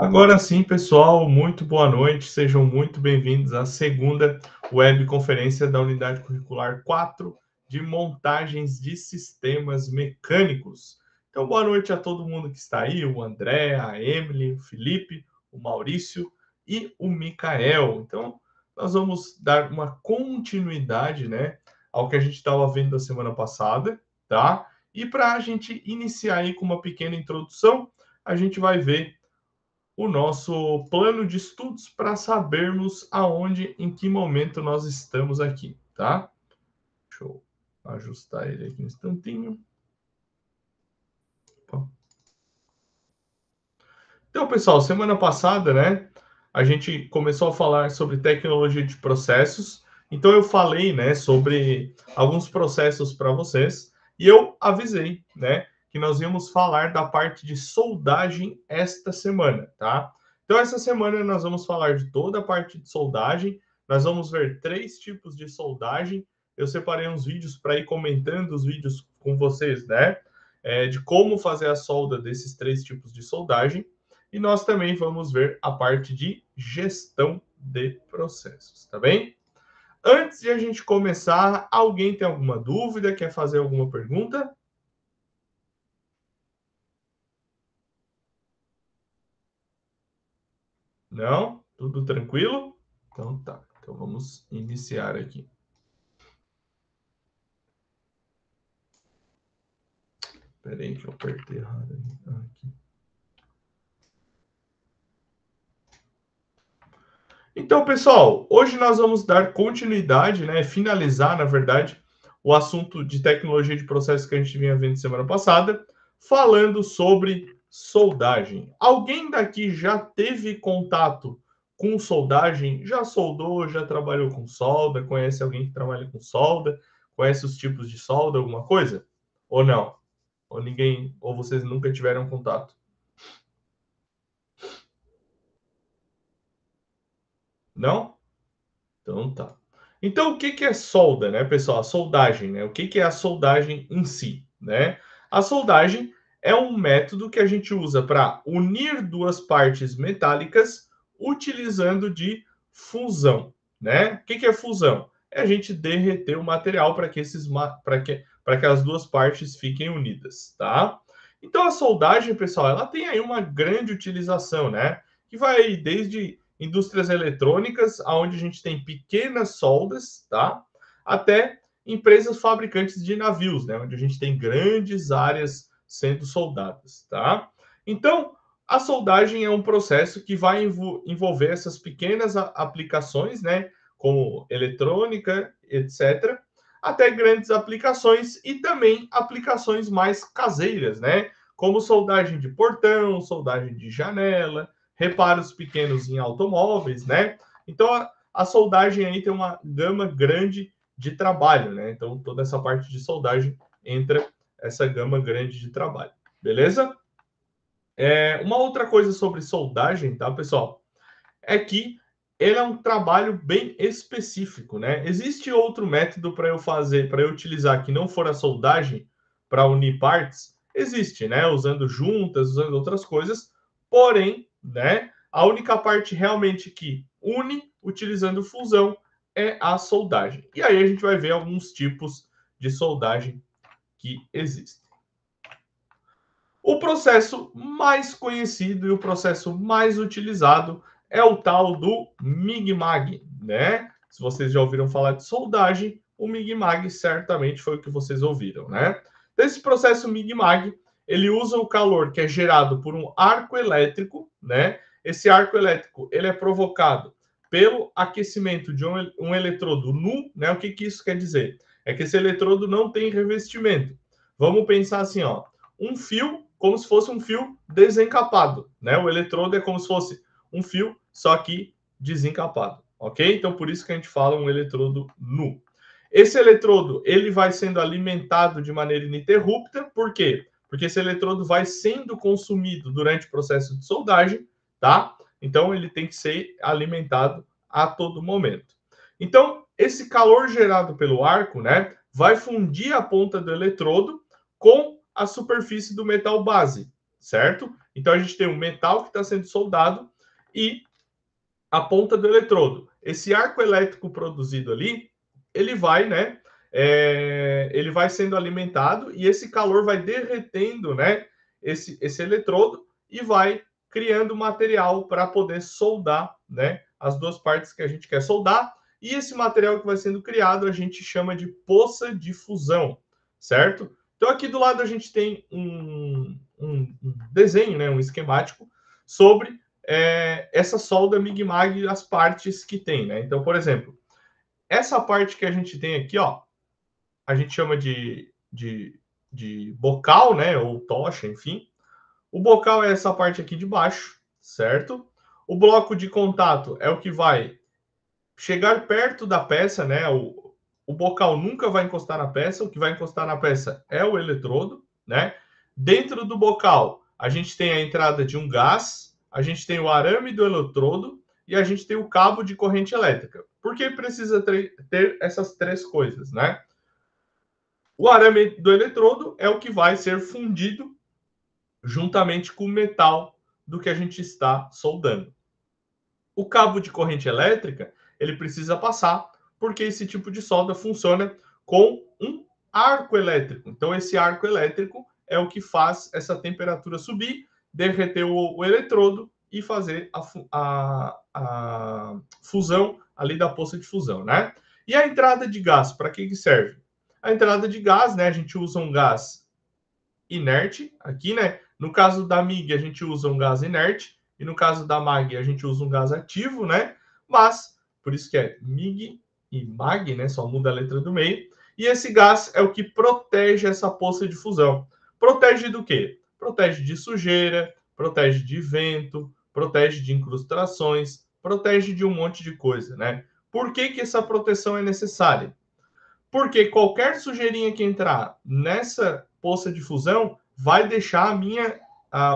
Agora sim, pessoal, muito boa noite, sejam muito bem-vindos à segunda webconferência da Unidade Curricular 4 de montagens de sistemas mecânicos. Então, boa noite a todo mundo que está aí, o André, a Emily, o Felipe, o Maurício e o Micael. Então, nós vamos dar uma continuidade, né, ao que a gente estava vendo da semana passada, tá? E para a gente iniciar aí com uma pequena introdução, a gente vai ver o nosso plano de estudos para sabermos aonde, em que momento nós estamos aqui, tá? Deixa eu ajustar ele aqui um instantinho. Então, pessoal, semana passada, né, a gente começou a falar sobre tecnologia de processos. Então, eu falei, né, sobre alguns processos para vocês e eu avisei, né, que nós íamos falar da parte de soldagem esta semana, tá? Então, essa semana nós vamos falar de toda a parte de soldagem. Nós vamos ver 3 tipos de soldagem. Eu separei uns vídeos para ir comentando os vídeos com vocês, né? De como fazer a solda desses 3 tipos de soldagem. E nós também vamos ver a parte de gestão de processos, tá bem? Antes de a gente começar, alguém tem alguma dúvida? Quer fazer alguma pergunta? Não? Tudo tranquilo? Então tá. Então vamos iniciar aqui. Espera aí que eu apertei errado aqui. Então, pessoal, hoje nós vamos dar continuidade, né, finalizar, na verdade, o assunto de tecnologia de processos que a gente vinha vendo semana passada, falando sobre soldagem. Alguém daqui já teve contato com soldagem? Já soldou, já trabalhou com solda? Conhece alguém que trabalha com solda? Conhece os tipos de solda, alguma coisa? Ou não? Ou ninguém, ou vocês nunca tiveram contato? Não? Então tá. Então, o que que é solda, né, pessoal? A soldagem, né? O que que é a soldagem em si, né? A soldagem é um método que a gente usa para unir duas partes metálicas utilizando de fusão, né? O que que é fusão? É a gente derreter o material para que para que as duas partes fiquem unidas, tá? Então a soldagem, pessoal, ela tem aí uma grande utilização, né? Que vai desde indústrias eletrônicas, onde a gente tem pequenas soldas, tá? Até empresas fabricantes de navios, né? Onde a gente tem grandes áreas sendo soldadas, tá? Então, a soldagem é um processo que vai envolver essas pequenas aplicações, né? Como eletrônica, etc., até grandes aplicações e também aplicações mais caseiras, né? Como soldagem de portão, soldagem de janela, reparos pequenos em automóveis, né? Então a soldagem aí tem uma gama grande de trabalho, né? Então toda essa parte de soldagem entra essa gama grande de trabalho, beleza? Uma outra coisa sobre soldagem, tá, pessoal? É que ele é um trabalho bem específico, né? Existe outro método para eu fazer, para eu utilizar que não for a soldagem para unir partes? Existe, né? Usando juntas, usando outras coisas, porém, né? A única parte realmente que une utilizando fusão é a soldagem. E aí a gente vai ver alguns tipos de soldagem que existem. O processo mais conhecido e o processo mais utilizado é o tal do Mig-Mag, né? Se vocês já ouviram falar de soldagem, o Mig-Mag certamente foi o que vocês ouviram, né? Desse processo Mig-Mag, ele usa o calor que é gerado por um arco elétrico, né? Esse arco elétrico, ele é provocado pelo aquecimento de um eletrodo nu, né? O que que isso quer dizer? É que esse eletrodo não tem revestimento. Vamos pensar assim, ó, um fio como se fosse um fio desencapado, né? O eletrodo é como se fosse um fio, só que desencapado, ok? Então, por isso que a gente fala um eletrodo nu. Esse eletrodo, ele vai sendo alimentado de maneira ininterrupta, por quê? Porque esse eletrodo vai sendo consumido durante o processo de soldagem, tá? Então, ele tem que ser alimentado a todo momento. Então, esse calor gerado pelo arco, né, vai fundir a ponta do eletrodo com a superfície do metal base, certo? Então, a gente tem um metal que está sendo soldado e a ponta do eletrodo. Esse arco elétrico produzido ali, ele vai, né? Ele vai sendo alimentado e esse calor vai derretendo, né? Esse eletrodo e vai criando material para poder soldar, né? As duas partes que a gente quer soldar. E esse material que vai sendo criado a gente chama de poça de fusão, certo? Então aqui do lado a gente tem um desenho, né? Um esquemático sobre essa solda MIG-MAG, as partes que tem, né? Então, por exemplo, essa parte que a gente tem aqui, ó, a gente chama de bocal, né? Ou tocha, enfim. O bocal é essa parte aqui de baixo, certo? O bloco de contato é o que vai chegar perto da peça, né? O bocal nunca vai encostar na peça, o que vai encostar na peça é o eletrodo, né? Dentro do bocal, a gente tem a entrada de um gás, a gente tem o arame do eletrodo e a gente tem o cabo de corrente elétrica. Por que precisa ter essas três coisas, né? O arame do eletrodo é o que vai ser fundido juntamente com o metal do que a gente está soldando. O cabo de corrente elétrica, ele precisa passar, porque esse tipo de solda funciona com um arco elétrico. Então, esse arco elétrico é o que faz essa temperatura subir, derreter o eletrodo e fazer a fusão ali da poça de fusão, né? E a entrada de gás, para que serve? A entrada de gás, né? A gente usa um gás inerte aqui, né? No caso da MIG, a gente usa um gás inerte, e no caso da MAG, a gente usa um gás ativo, né? Mas, por isso que é MIG e MAG, né? Só muda a letra do meio. E esse gás é o que protege essa poça de fusão. Protege do quê? Protege de sujeira, protege de vento, protege de incrustações, protege de um monte de coisa, né? Por que essa proteção é necessária? Porque qualquer sujeirinha que entrar nessa poça de fusão vai deixar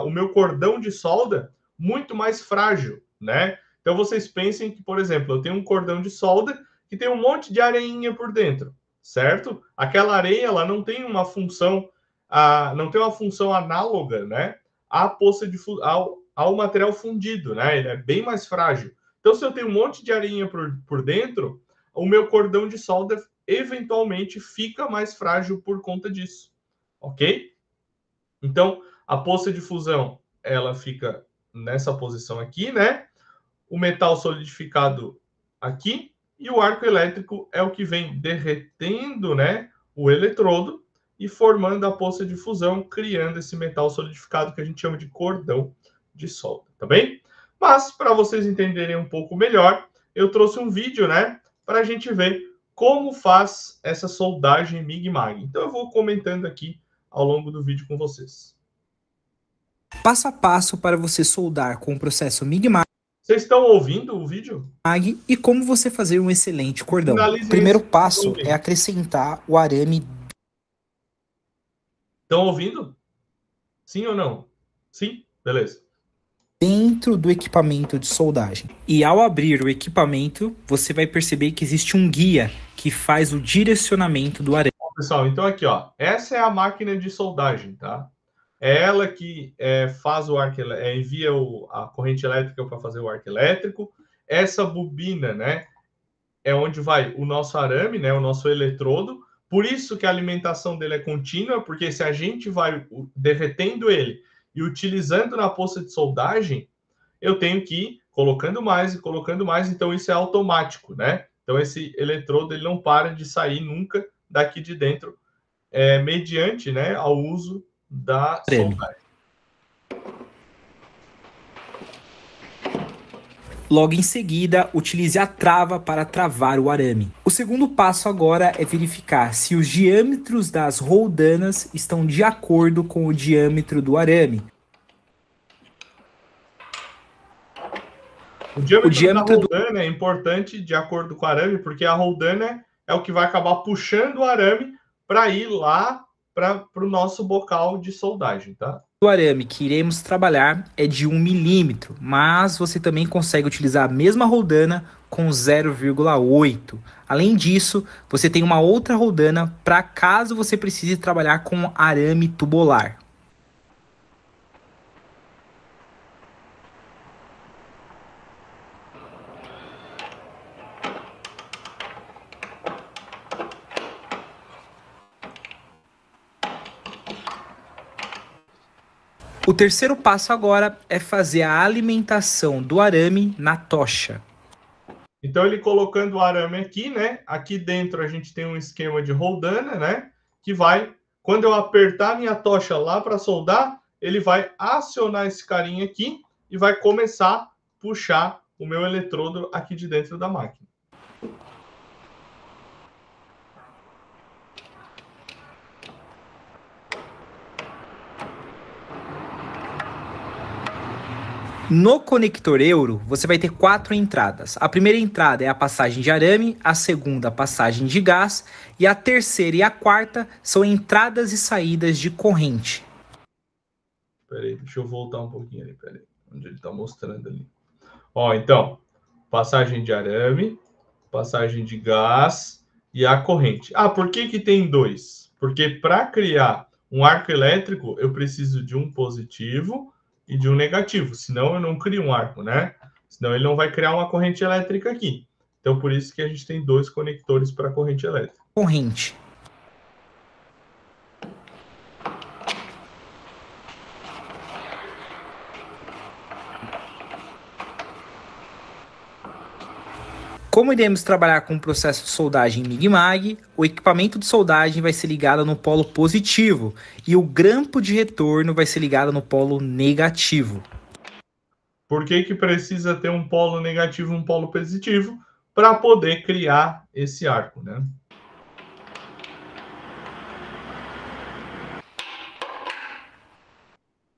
o meu cordão de solda muito mais frágil, né? Então vocês pensem que, por exemplo, eu tenho um cordão de solda que tem um monte de areinha por dentro, certo? Aquela areia, ela não tem uma função, não tem uma função análoga, né? À poça de ao material fundido, né? Ele é bem mais frágil. Então, se eu tenho um monte de areinha por dentro, o meu cordão de solda eventualmente fica mais frágil por conta disso, ok? Então, a poça de fusão, ela fica nessa posição aqui, né? O metal solidificado aqui e o arco elétrico é o que vem derretendo, né, o eletrodo e formando a poça de fusão, criando esse metal solidificado que a gente chama de cordão de solda, tá bem? Mas, para vocês entenderem um pouco melhor, eu trouxe um vídeo, né, para a gente ver como faz essa soldagem MIG-MAG. Então, eu vou comentando aqui ao longo do vídeo com vocês. Passo a passo para você soldar com o processo MIG-MAG. Vocês estão ouvindo o vídeo? E como você fazer um excelente cordão. O primeiro passo é acrescentar o arame. Estão ouvindo? Sim ou não? Sim? Beleza. Dentro do equipamento de soldagem. E ao abrir o equipamento, você vai perceber que existe um guia que faz o direcionamento do arame. Bom, pessoal, então aqui, ó, essa é a máquina de soldagem, tá? É ela que faz o arco, envia a corrente elétrica para fazer o arco elétrico. Essa bobina, né, é onde vai o nosso arame, né, o nosso eletrodo. Por isso que a alimentação dele é contínua, porque se a gente vai derretendo ele e utilizando na poça de soldagem, eu tenho que ir colocando mais e colocando mais, então isso é automático, né? Então esse eletrodo ele não para de sair nunca daqui de dentro, mediante, né, ao uso da soldagem. Logo em seguida, utilize a trava para travar o arame. O segundo passo agora é verificar se os diâmetros das roldanas estão de acordo com o diâmetro do arame. O diâmetro da roldana é importante de acordo com o arame, porque a roldana é o que vai acabar puxando o arame para ir lá para o nosso bocal de soldagem, tá? O arame que iremos trabalhar é de 1 milímetro, mas você também consegue utilizar a mesma roldana com 0,8. Além disso, você tem uma outra roldana para caso você precise trabalhar com arame tubular. O terceiro passo agora é fazer a alimentação do arame na tocha. Então, ele colocando o arame aqui, né? Aqui dentro a gente tem um esquema de roldana, né? Que vai, quando eu apertar a minha tocha lá para soldar, ele vai acionar esse carinha aqui e vai começar a puxar o meu eletrodo aqui de dentro da máquina. No conector Euro, você vai ter 4 entradas. A primeira entrada é a passagem de arame, a segunda a passagem de gás e a terceira e a quarta são entradas e saídas de corrente. Peraí, deixa eu voltar um pouquinho ali, peraí, onde ele está mostrando ali. Ó, então, passagem de arame, passagem de gás e a corrente. Ah, por que que tem 2? Porque para criar um arco elétrico, eu preciso de um positivo e de um negativo, senão eu não crio um arco, né? Senão ele não vai criar uma corrente elétrica aqui. Então, por isso que a gente tem 2 conectores para corrente elétrica. Corrente. Como iremos trabalhar com o processo de soldagem MIG-MAG, o equipamento de soldagem vai ser ligado no polo positivo e o grampo de retorno vai ser ligado no polo negativo. Por que que precisa ter um polo negativo e um polo positivo? Para poder criar esse arco, né?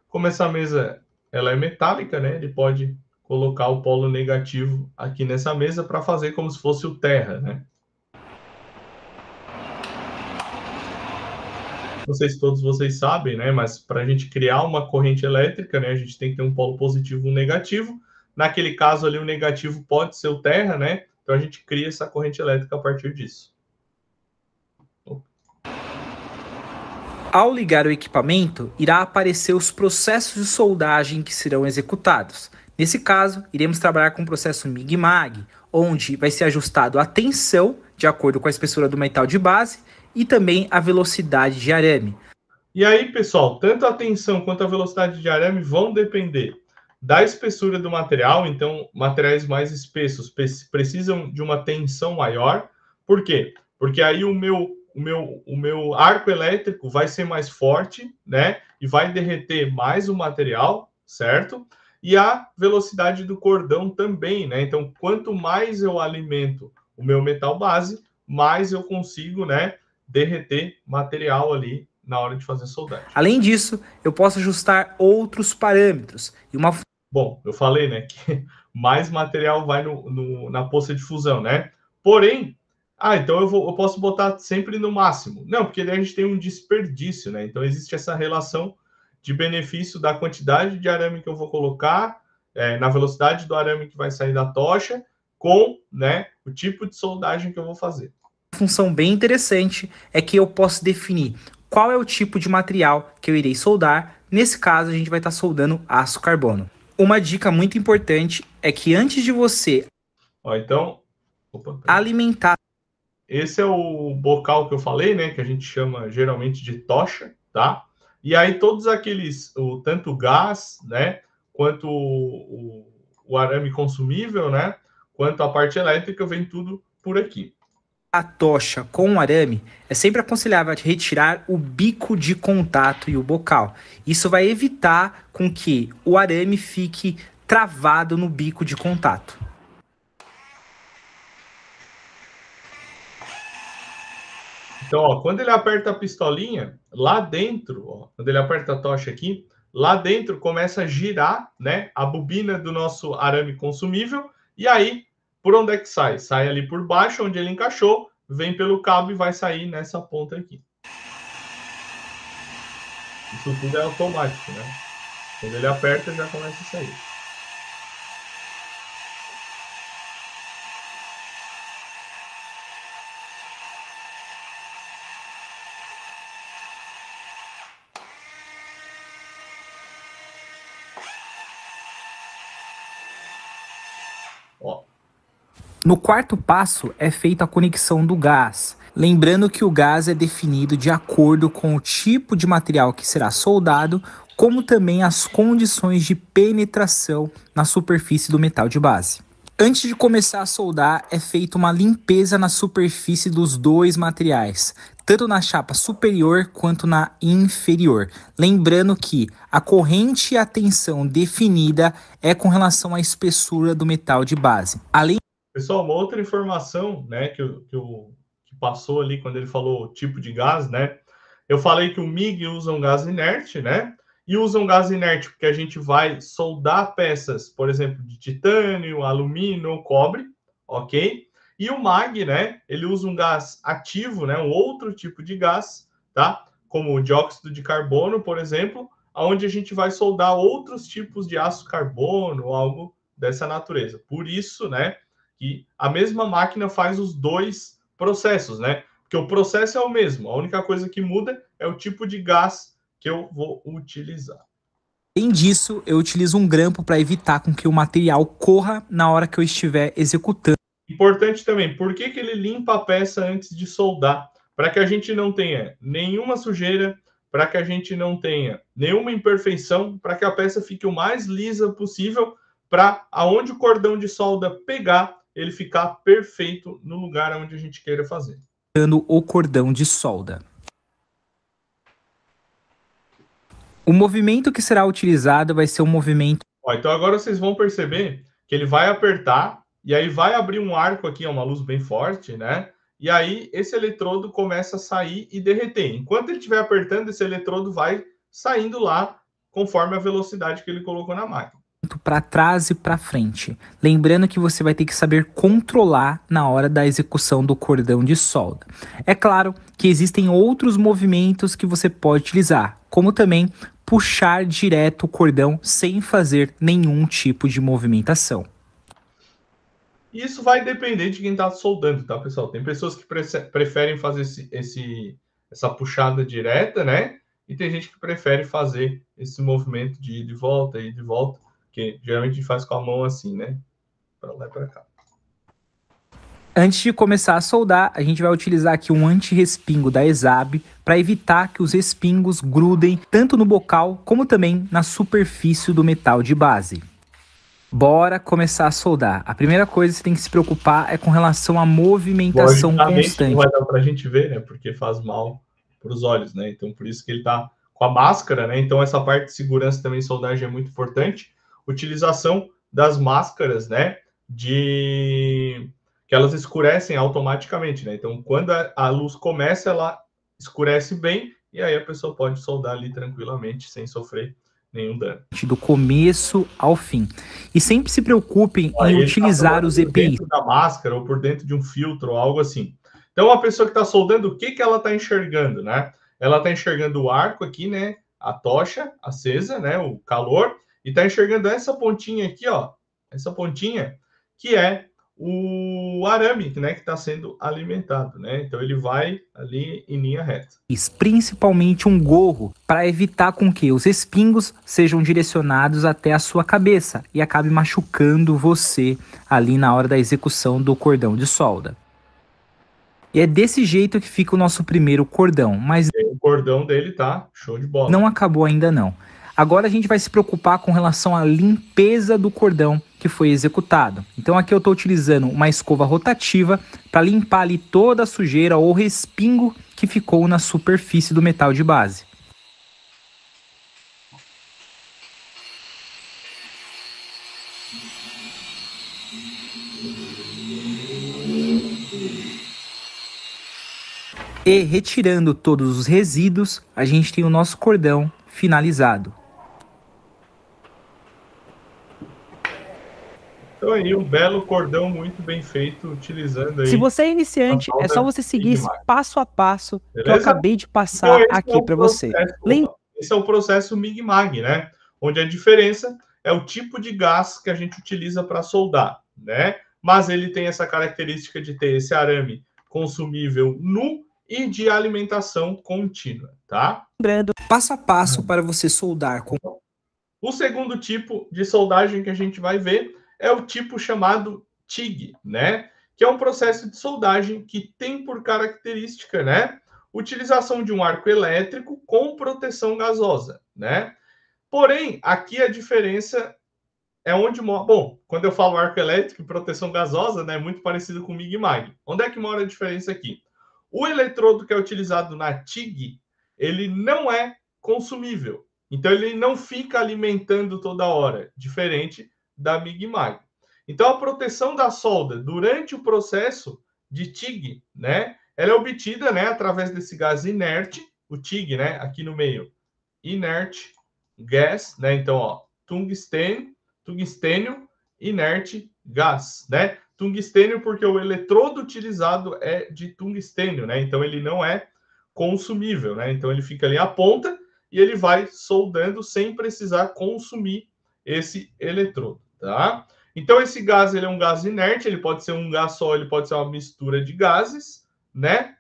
Como essa mesa ela é metálica, né? Ele pode colocar o polo negativo aqui nessa mesa para fazer como se fosse o terra, né? Não sei se todos vocês sabem, né? Mas para a gente criar uma corrente elétrica, né? A gente tem que ter um polo positivo e um negativo. Naquele caso ali, o negativo pode ser o terra, né? Então a gente cria essa corrente elétrica a partir disso. Ao ligar o equipamento, irá aparecer os processos de soldagem que serão executados. Nesse caso, iremos trabalhar com o processo MIG-MAG, onde vai ser ajustado a tensão de acordo com a espessura do metal de base e também a velocidade de arame. E aí, pessoal, tanto a tensão quanto a velocidade de arame vão depender da espessura do material. Então, materiais mais espessos precisam de uma tensão maior. Por quê? Porque aí o meu arco elétrico vai ser mais forte, né? E vai derreter mais o material, certo? E a velocidade do cordão também, né? Então, quanto mais eu alimento o meu metal base, mais eu consigo, né, derreter material ali na hora de fazer soldagem. Além disso, eu posso ajustar outros parâmetros. Bom, eu falei, né, que mais material vai na poça de fusão, né? Porém, então eu posso botar sempre no máximo. Não, porque daí a gente tem um desperdício, né? Então existe essa relação de benefício da quantidade de arame que eu vou colocar, na velocidade do arame que vai sair da tocha, com, né, o tipo de soldagem que eu vou fazer. Uma função bem interessante é que eu posso definir qual é o tipo de material que eu irei soldar. Nesse caso, a gente vai estar soldando aço carbono. Uma dica muito importante é que antes de você alimentar... Esse é o bocal que eu falei, né? Que a gente chama geralmente de tocha, tá? E aí todos aqueles, tanto o gás, né? Quanto o arame consumível, né? Quanto a parte elétrica, vem tudo por aqui. A tocha com o arame, é sempre aconselhável retirar o bico de contato e o bocal. Isso vai evitar com que o arame fique travado no bico de contato. Então, ó, quando ele aperta a pistolinha, lá dentro, ó, quando ele aperta a tocha aqui, lá dentro começa a girar, né, a bobina do nosso arame consumível, e aí, por onde é que sai? Sai ali por baixo, onde ele encaixou, vem pelo cabo e vai sair nessa ponta aqui. Isso tudo é automático, né? Quando ele aperta, já começa a sair. Ó. No quarto passo é feita a conexão do gás. Lembrando que o gás é definido de acordo com o tipo de material que será soldado, como também as condições de penetração na superfície do metal de base. Antes de começar a soldar, é feita uma limpeza na superfície dos dois materiais, tanto na chapa superior quanto na inferior. Lembrando que a corrente e a tensão definida é com relação à espessura do metal de base. Além Pessoal, uma outra informação, né, que passou ali quando ele falou tipo de gás, né? Eu falei que o MIG usa um gás inerte, né? E usa um gás inerte porque a gente vai soldar peças, por exemplo, de titânio, alumínio, cobre, ok? E o MAG, né? Ele usa um gás ativo, né? Um outro tipo de gás, tá? Como o dióxido de carbono, por exemplo, onde a gente vai soldar outros tipos de aço carbono, algo dessa natureza. Por isso, né? Que a mesma máquina faz os dois processos, né? Porque o processo é o mesmo, a única coisa que muda é o tipo de gás que eu vou utilizar. disso, eu utilizo um grampo para evitar com que o material corra na hora que eu estiver executando. Importante também, por que ele limpa a peça antes de soldar? Para que a gente não tenha nenhuma sujeira, para que a gente não tenha nenhuma imperfeição, para que a peça fique o mais lisa possível, para aonde o cordão de solda pegar, ele ficar perfeito no lugar onde a gente queira fazer. O cordão de solda. O movimento que será utilizado vai ser um movimento. Então agora vocês vão perceber que ele vai apertar e aí vai abrir um arco aqui, é uma luz bem forte, né? E aí esse eletrodo começa a sair e derreter. Enquanto ele estiver apertando, esse eletrodo vai saindo lá conforme a velocidade que ele colocou na máquina. Para trás e para frente. Lembrando que você vai ter que saber controlar na hora da execução do cordão de solda. É claro que existem outros movimentos que você pode utilizar, como também puxar direto o cordão sem fazer nenhum tipo de movimentação. Isso vai depender de quem está soldando, tá, pessoal? Tem pessoas que preferem fazer essa puxada direta, né? E tem gente que prefere fazer esse movimento de ir de volta, que geralmente a gente faz com a mão assim, né? Para lá e para cá. Antes de começar a soldar, a gente vai utilizar aqui um anti-respingo da ESAB para evitar que os respingos grudem tanto no bocal como também na superfície do metal de base. Bora começar a soldar. A primeira coisa que você tem que se preocupar é com relação à movimentação constante. Não vai dar para a gente ver, né? Porque faz mal para os olhos, né? Então, por isso que ele está com a máscara, né? Então, essa parte de segurança também, soldagem é muito importante. Utilização das máscaras, né? Que elas escurecem automaticamente, né? Então, quando a luz começa, ela escurece bem e aí a pessoa pode soldar ali tranquilamente, sem sofrer nenhum dano. Do começo ao fim. E sempre se preocupem em utilizar os EPIs. Por dentro da máscara ou por dentro de um filtro ou algo assim. Então, a pessoa que está soldando, o que ela está enxergando, né? Ela está enxergando o arco aqui, né? A tocha acesa, né? O calor. E está enxergando essa pontinha aqui, ó. Essa pontinha, que é o arame, né, que está sendo alimentado, né? Então ele vai ali em linha reta. Principalmente um gorro para evitar com que os respingos sejam direcionados até a sua cabeça e acabe machucando você ali na hora da execução do cordão de solda. E é desse jeito que fica o nosso primeiro cordão, mas o cordão dele tá show de bola. Não acabou ainda não. Agora a gente vai se preocupar com relação à limpeza do cordão que foi executado. Então aqui eu estou utilizando uma escova rotativa para limpar ali toda a sujeira ou respingo que ficou na superfície do metal de base. E retirando todos os resíduos, a gente tem o nosso cordão finalizado. Então aí um belo cordão muito bem feito, utilizando aí. Se você é iniciante, é só você seguir esse passo a passo que eu acabei de passar aqui para você. Esse é o processo MIG-MAG, né? Onde a diferença é o tipo de gás que a gente utiliza para soldar, né? Mas ele tem essa característica de ter esse arame consumível nu e de alimentação contínua, tá? Lembrando, passo a passo para você soldar com... O segundo tipo de soldagem que a gente vai ver é o tipo chamado TIG, né? Que é um processo de soldagem que tem por característica, né? Utilização de um arco elétrico com proteção gasosa, né? Porém, aqui a diferença é onde mora. Bom, quando eu falo arco elétrico e proteção gasosa, né, é muito parecido com o MIG-MAG. Onde é que mora a diferença aqui? O eletrodo que é utilizado na TIG, ele não é consumível. Então, ele não fica alimentando toda hora, diferente da MIG-MAG. Então, a proteção da solda durante o processo de TIG, né, ela é obtida, né, através desse gás inerte, o TIG, né, aqui no meio, inert gas, né, então, ó, tungstênio, inerte gás, né? Tungstênio porque o eletrodo utilizado é de tungstênio, né? Então ele não é consumível, né? Então ele fica ali à ponta e ele vai soldando sem precisar consumir esse eletrodo, tá? Então esse gás ele é um gás inerte, ele pode ser um gás só, ele pode ser uma mistura de gases, né?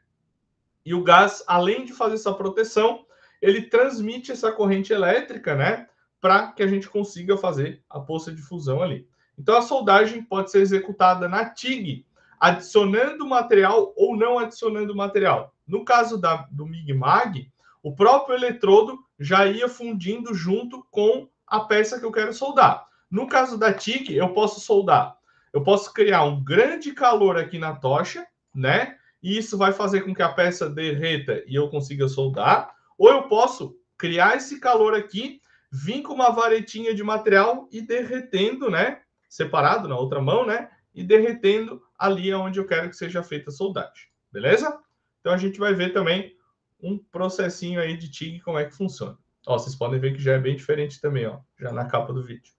E o gás, além de fazer essa proteção, ele transmite essa corrente elétrica, né? Para que a gente consiga fazer a poça de fusão ali. Então, a soldagem pode ser executada na TIG, adicionando material ou não adicionando material. No caso do MIG-MAG, o próprio eletrodo já ia fundindo junto com a peça que eu quero soldar. No caso da TIG, eu posso soldar. Eu posso criar um grande calor aqui na tocha, né? E isso vai fazer com que a peça derreta e eu consiga soldar. Ou eu posso criar esse calor aqui, vir com uma varetinha de material e derretendo, né? Separado na outra mão, né? E derretendo ali onde eu quero que seja feita a soldagem. Beleza? Então a gente vai ver também um processinho aí de TIG, como é que funciona. Ó, vocês podem ver que já é bem diferente também, ó. Já na capa do vídeo.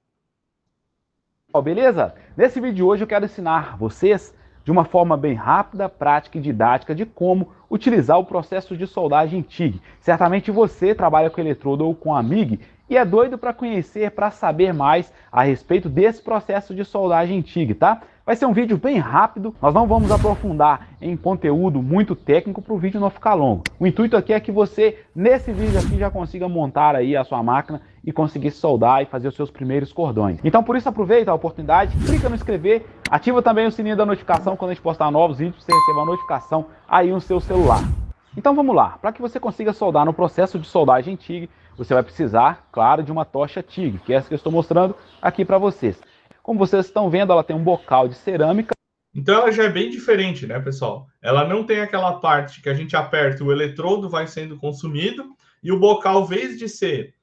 Ó, beleza? Nesse vídeo de hoje eu quero ensinar vocês de uma forma bem rápida, prática e didática de como utilizar o processo de soldagem TIG. Certamente você trabalha com eletrodo ou com a MIG e é doido para conhecer, para saber mais a respeito desse processo de soldagem TIG, tá? Vai ser um vídeo bem rápido, nós não vamos aprofundar em conteúdo muito técnico para o vídeo não ficar longo. O intuito aqui é que você, nesse vídeo aqui, já consiga montar aí a sua máquina e conseguir soldar e fazer os seus primeiros cordões. Então, por isso, aproveita a oportunidade, clica no inscrever, ativa também o sininho da notificação quando a gente postar novos vídeos, para você receber a notificação aí no seu celular. Então, vamos lá. Para que você consiga soldar no processo de soldagem TIG, você vai precisar, claro, de uma tocha TIG, que é essa que eu estou mostrando aqui para vocês. Como vocês estão vendo, ela tem um bocal de cerâmica. Então ela já é bem diferente, né, pessoal? Ela não tem aquela parte que a gente aperta, o eletrodo vai sendo consumido, e o bocal, ao invés de ser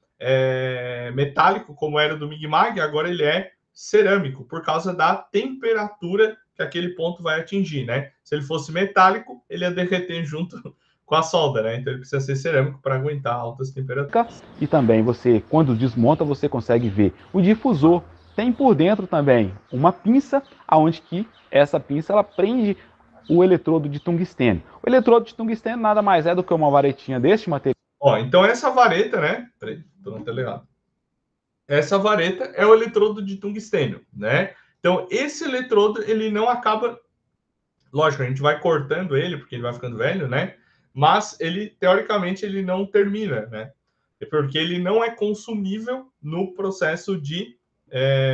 metálico, como era do MIG-MAG, agora ele é cerâmico, por causa da temperatura que aquele ponto vai atingir, né? Se ele fosse metálico, ele ia derreter junto com a solda, né? Então ele precisa ser cerâmico para aguentar altas temperaturas. E também você, quando desmonta, você consegue ver o difusor. Tem por dentro também uma pinça, aonde que essa pinça ela prende o eletrodo de tungstênio. O eletrodo de tungstênio nada mais é do que uma varetinha deste material. Ó, então essa vareta, né? Peraí, tô na tela errada. Essa vareta é o eletrodo de tungstênio, né? Então esse eletrodo ele não acaba, lógico, a gente vai cortando ele porque ele vai ficando velho, né? Mas ele teoricamente ele não termina, né? Porque ele não é consumível no processo de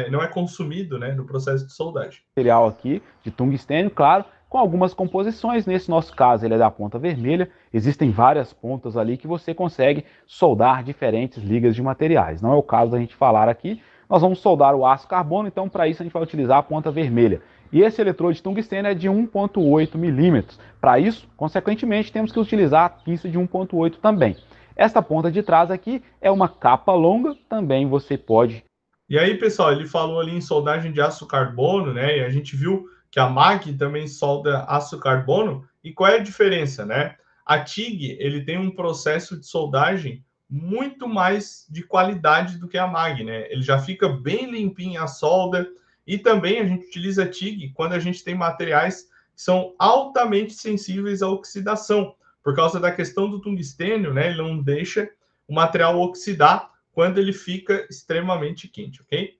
não é consumido, né, no processo de soldagem. Material aqui de tungstênio, claro, com algumas composições. Nesse nosso caso, ele é da ponta vermelha. Existem várias pontas ali que você consegue soldar diferentes ligas de materiais. Não é o caso da gente falar aqui. Nós vamos soldar o aço carbono, então para isso a gente vai utilizar a ponta vermelha. E esse eletrodo de tungstênio é de 1,8 milímetros. Para isso, consequentemente, temos que utilizar a pinça de 1,8 também. Esta ponta de trás aqui é uma capa longa, também você pode. E aí, pessoal, ele falou ali em soldagem de aço carbono, né? E a gente viu que a MAG também solda aço carbono. E qual é a diferença, né? A TIG, ele tem um processo de soldagem muito mais de qualidade do que a MAG, né? Ele já fica bem limpinho a solda. E também a gente utiliza a TIG quando a gente tem materiais que são altamente sensíveis à oxidação. Por causa da questão do tungstênio, né? Ele não deixa o material oxidar quando ele fica extremamente quente, ok?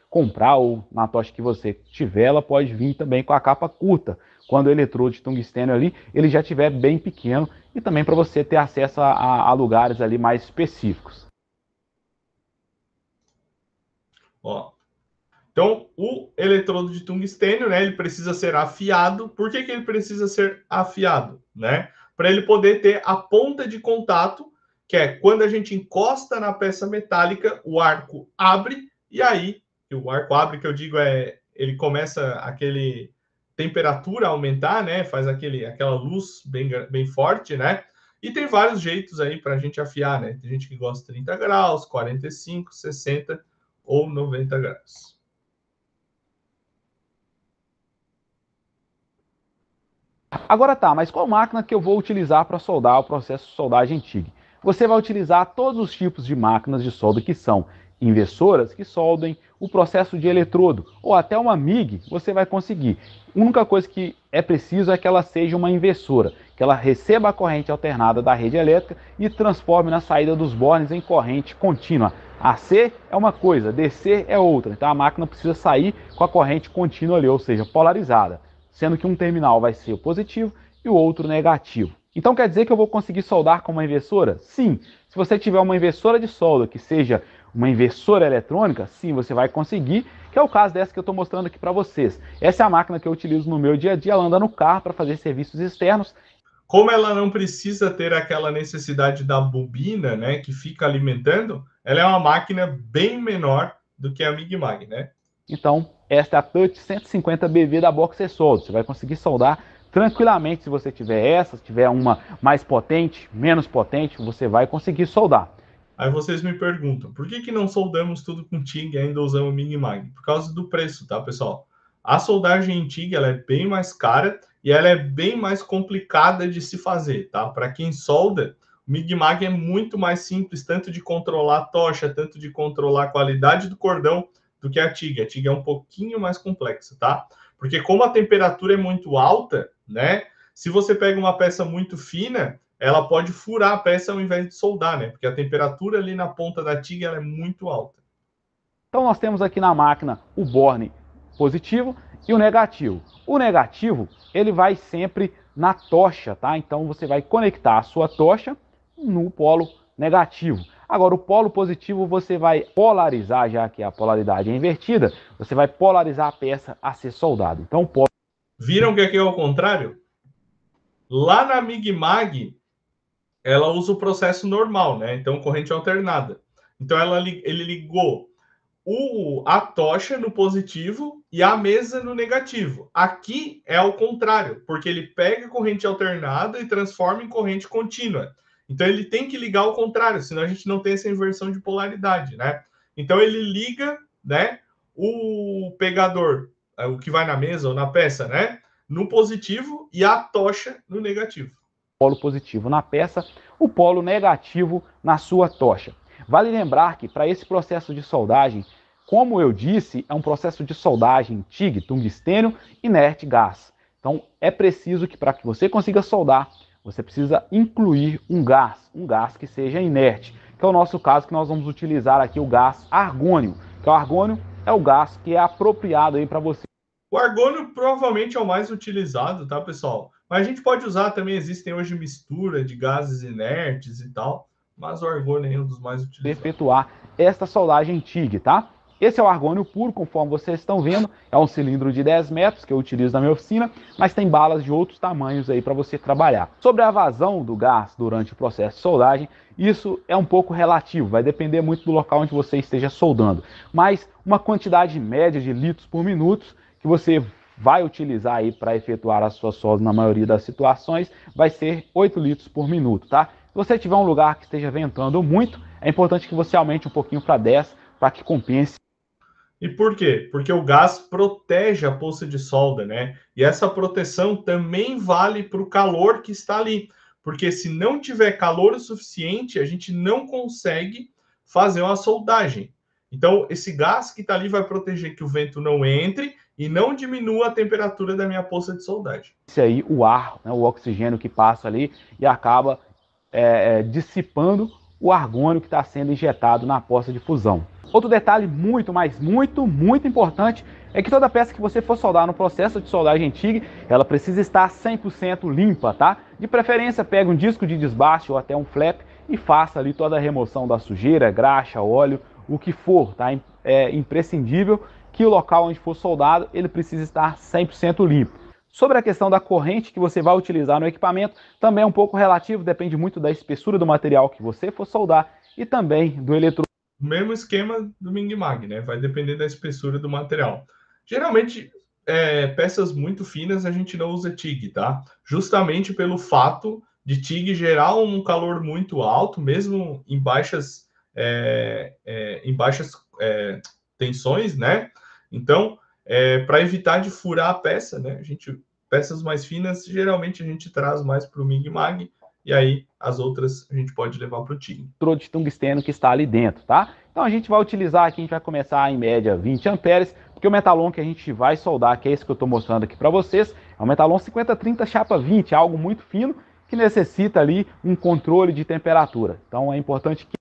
Comprar ou na tocha que você tiver, ela pode vir também com a capa curta. Quando o eletrodo de tungstênio ali, ele já estiver bem pequeno e também para você ter acesso a lugares ali mais específicos. Ó. Então, o eletrodo de tungstênio, né, ele precisa ser afiado. Por que ele precisa ser afiado, né? Para ele poder ter a ponta de contato que é quando a gente encosta na peça metálica, o arco abre, e aí, o arco abre, que eu digo, ele começa aquele temperatura a aumentar, né? Faz aquela luz bem forte, né? E tem vários jeitos aí para a gente afiar, né? Tem gente que gosta de 30 graus, 45, 60 ou 90 graus. Agora tá, mas qual máquina que eu vou utilizar para soldar o processo de soldagem TIG? Você vai utilizar todos os tipos de máquinas de solda que são inversoras, que soldem o processo de eletrodo, ou até uma MIG, você vai conseguir. A única coisa que é preciso é que ela seja uma inversora, que ela receba a corrente alternada da rede elétrica e transforme na saída dos bornes em corrente contínua. AC é uma coisa, DC é outra, então a máquina precisa sair com a corrente contínua ali, ou seja, polarizada, sendo que um terminal vai ser o positivo e o outro negativo. Então quer dizer que eu vou conseguir soldar com uma inversora? Sim. Se você tiver uma inversora de solda que seja uma inversora eletrônica, sim, você vai conseguir, que é o caso dessa que eu estou mostrando aqui para vocês. Essa é a máquina que eu utilizo no meu dia a dia, ela anda no carro para fazer serviços externos. Como ela não precisa ter aquela necessidade da bobina, né, que fica alimentando, ela é uma máquina bem menor do que a MIG-MAG, né? Então, esta é a Touch 150BV da Boxer Solder. Você vai conseguir soldar tranquilamente se você tiver essa, se tiver uma mais potente, menos potente, você vai conseguir soldar. Aí vocês me perguntam, por que não soldamos tudo com TIG e ainda usamos MIG-MAG? Por causa do preço, tá, pessoal? A soldagem em TIG ela é bem mais cara e ela é bem mais complicada de se fazer, tá? Para quem solda, o MIG-MAG é muito mais simples, tanto de controlar a tocha, tanto de controlar a qualidade do cordão, do que a TIG. A TIG é um pouquinho mais complexa, tá? Porque como a temperatura é muito alta, né? Se você pega uma peça muito fina, ela pode furar a peça ao invés de soldar, né? Porque a temperatura ali na ponta da TIG ela é muito alta. Então nós temos aqui na máquina o borne positivo e o negativo. O negativo, ele vai sempre na tocha, tá? Então você vai conectar a sua tocha no polo negativo. Agora, o polo positivo você vai polarizar, já que a polaridade é invertida, você vai polarizar a peça a ser soldada. Então, Viram que aqui é o contrário? Lá na MIG-MAG, ela usa o processo normal, né? Então, corrente alternada. Então, ele ligou a tocha no positivo e a mesa no negativo. Aqui é ao contrário, porque ele pega a corrente alternada e transforma em corrente contínua. Então, ele tem que ligar ao contrário, senão a gente não tem essa inversão de polaridade, né? Então, ele liga, né, o pegador, o que vai na mesa ou na peça, né, no positivo e a tocha no negativo. Polo positivo na peça, o polo negativo na sua tocha. Vale lembrar que para esse processo de soldagem, como eu disse, é um processo de soldagem TIG, tungstênio, inerte gás. Então é preciso que para que você consiga soldar, você precisa incluir um gás que seja inerte, que é o nosso caso que nós vamos utilizar aqui o gás argônio, que o argônio é o gás que é apropriado aí para você. O argônio provavelmente é o mais utilizado, tá, pessoal? Mas a gente pode usar também, existem hoje mistura de gases inertes e tal, mas o argônio é um dos mais utilizados. Efetuar esta soldagem TIG, tá? Esse é o argônio puro, conforme vocês estão vendo, é um cilindro de 10 metros que eu utilizo na minha oficina, mas tem balas de outros tamanhos aí para você trabalhar. Sobre a vazão do gás durante o processo de soldagem, isso é um pouco relativo, vai depender muito do local onde você esteja soldando, mas uma quantidade média de litros por minuto que você vai utilizar aí para efetuar as suas soldas na maioria das situações, vai ser 8 litros por minuto, tá? Se você tiver um lugar que esteja ventando muito, é importante que você aumente um pouquinho para 10, para que compense. E por quê? Porque o gás protege a poça de solda, né? E essa proteção também vale para o calor que está ali. Porque se não tiver calor o suficiente, a gente não consegue fazer uma soldagem. Então, esse gás que está ali vai proteger que o vento não entre e não diminua a temperatura da minha poça de soldagem. Esse aí, o ar, né, o oxigênio que passa ali e acaba dissipando o argônio que está sendo injetado na poça de fusão. Outro detalhe muito importante é que toda peça que você for soldar no processo de soldagem TIG, ela precisa estar 100% limpa, tá? De preferência, pegue um disco de desbaste ou até um flap e faça ali toda a remoção da sujeira, graxa, óleo, o que for, tá? É imprescindível que o local onde for soldado, ele precisa estar 100% limpo. Sobre a questão da corrente que você vai utilizar no equipamento, também é um pouco relativo, depende muito da espessura do material que você for soldar e também do eletrodo. Mesmo esquema do Ming Mag, né? Vai depender da espessura do material. Geralmente, peças muito finas a gente não usa TIG, tá? Justamente pelo fato de TIG gerar um calor muito alto, mesmo em baixas tensões, né? Então, para evitar de furar a peça, né? Peças mais finas, geralmente a gente traz mais para o Ming Mag, e aí as outras a gente pode levar para o TIG. Eletrodo de tungstênio que está ali dentro, tá? Então a gente vai utilizar aqui, a gente vai começar em média 20 amperes, porque o metalon que a gente vai soldar, que é esse que eu estou mostrando aqui para vocês, é um metalon 5030 chapa 20, algo muito fino, que necessita ali um controle de temperatura. Então é importante que...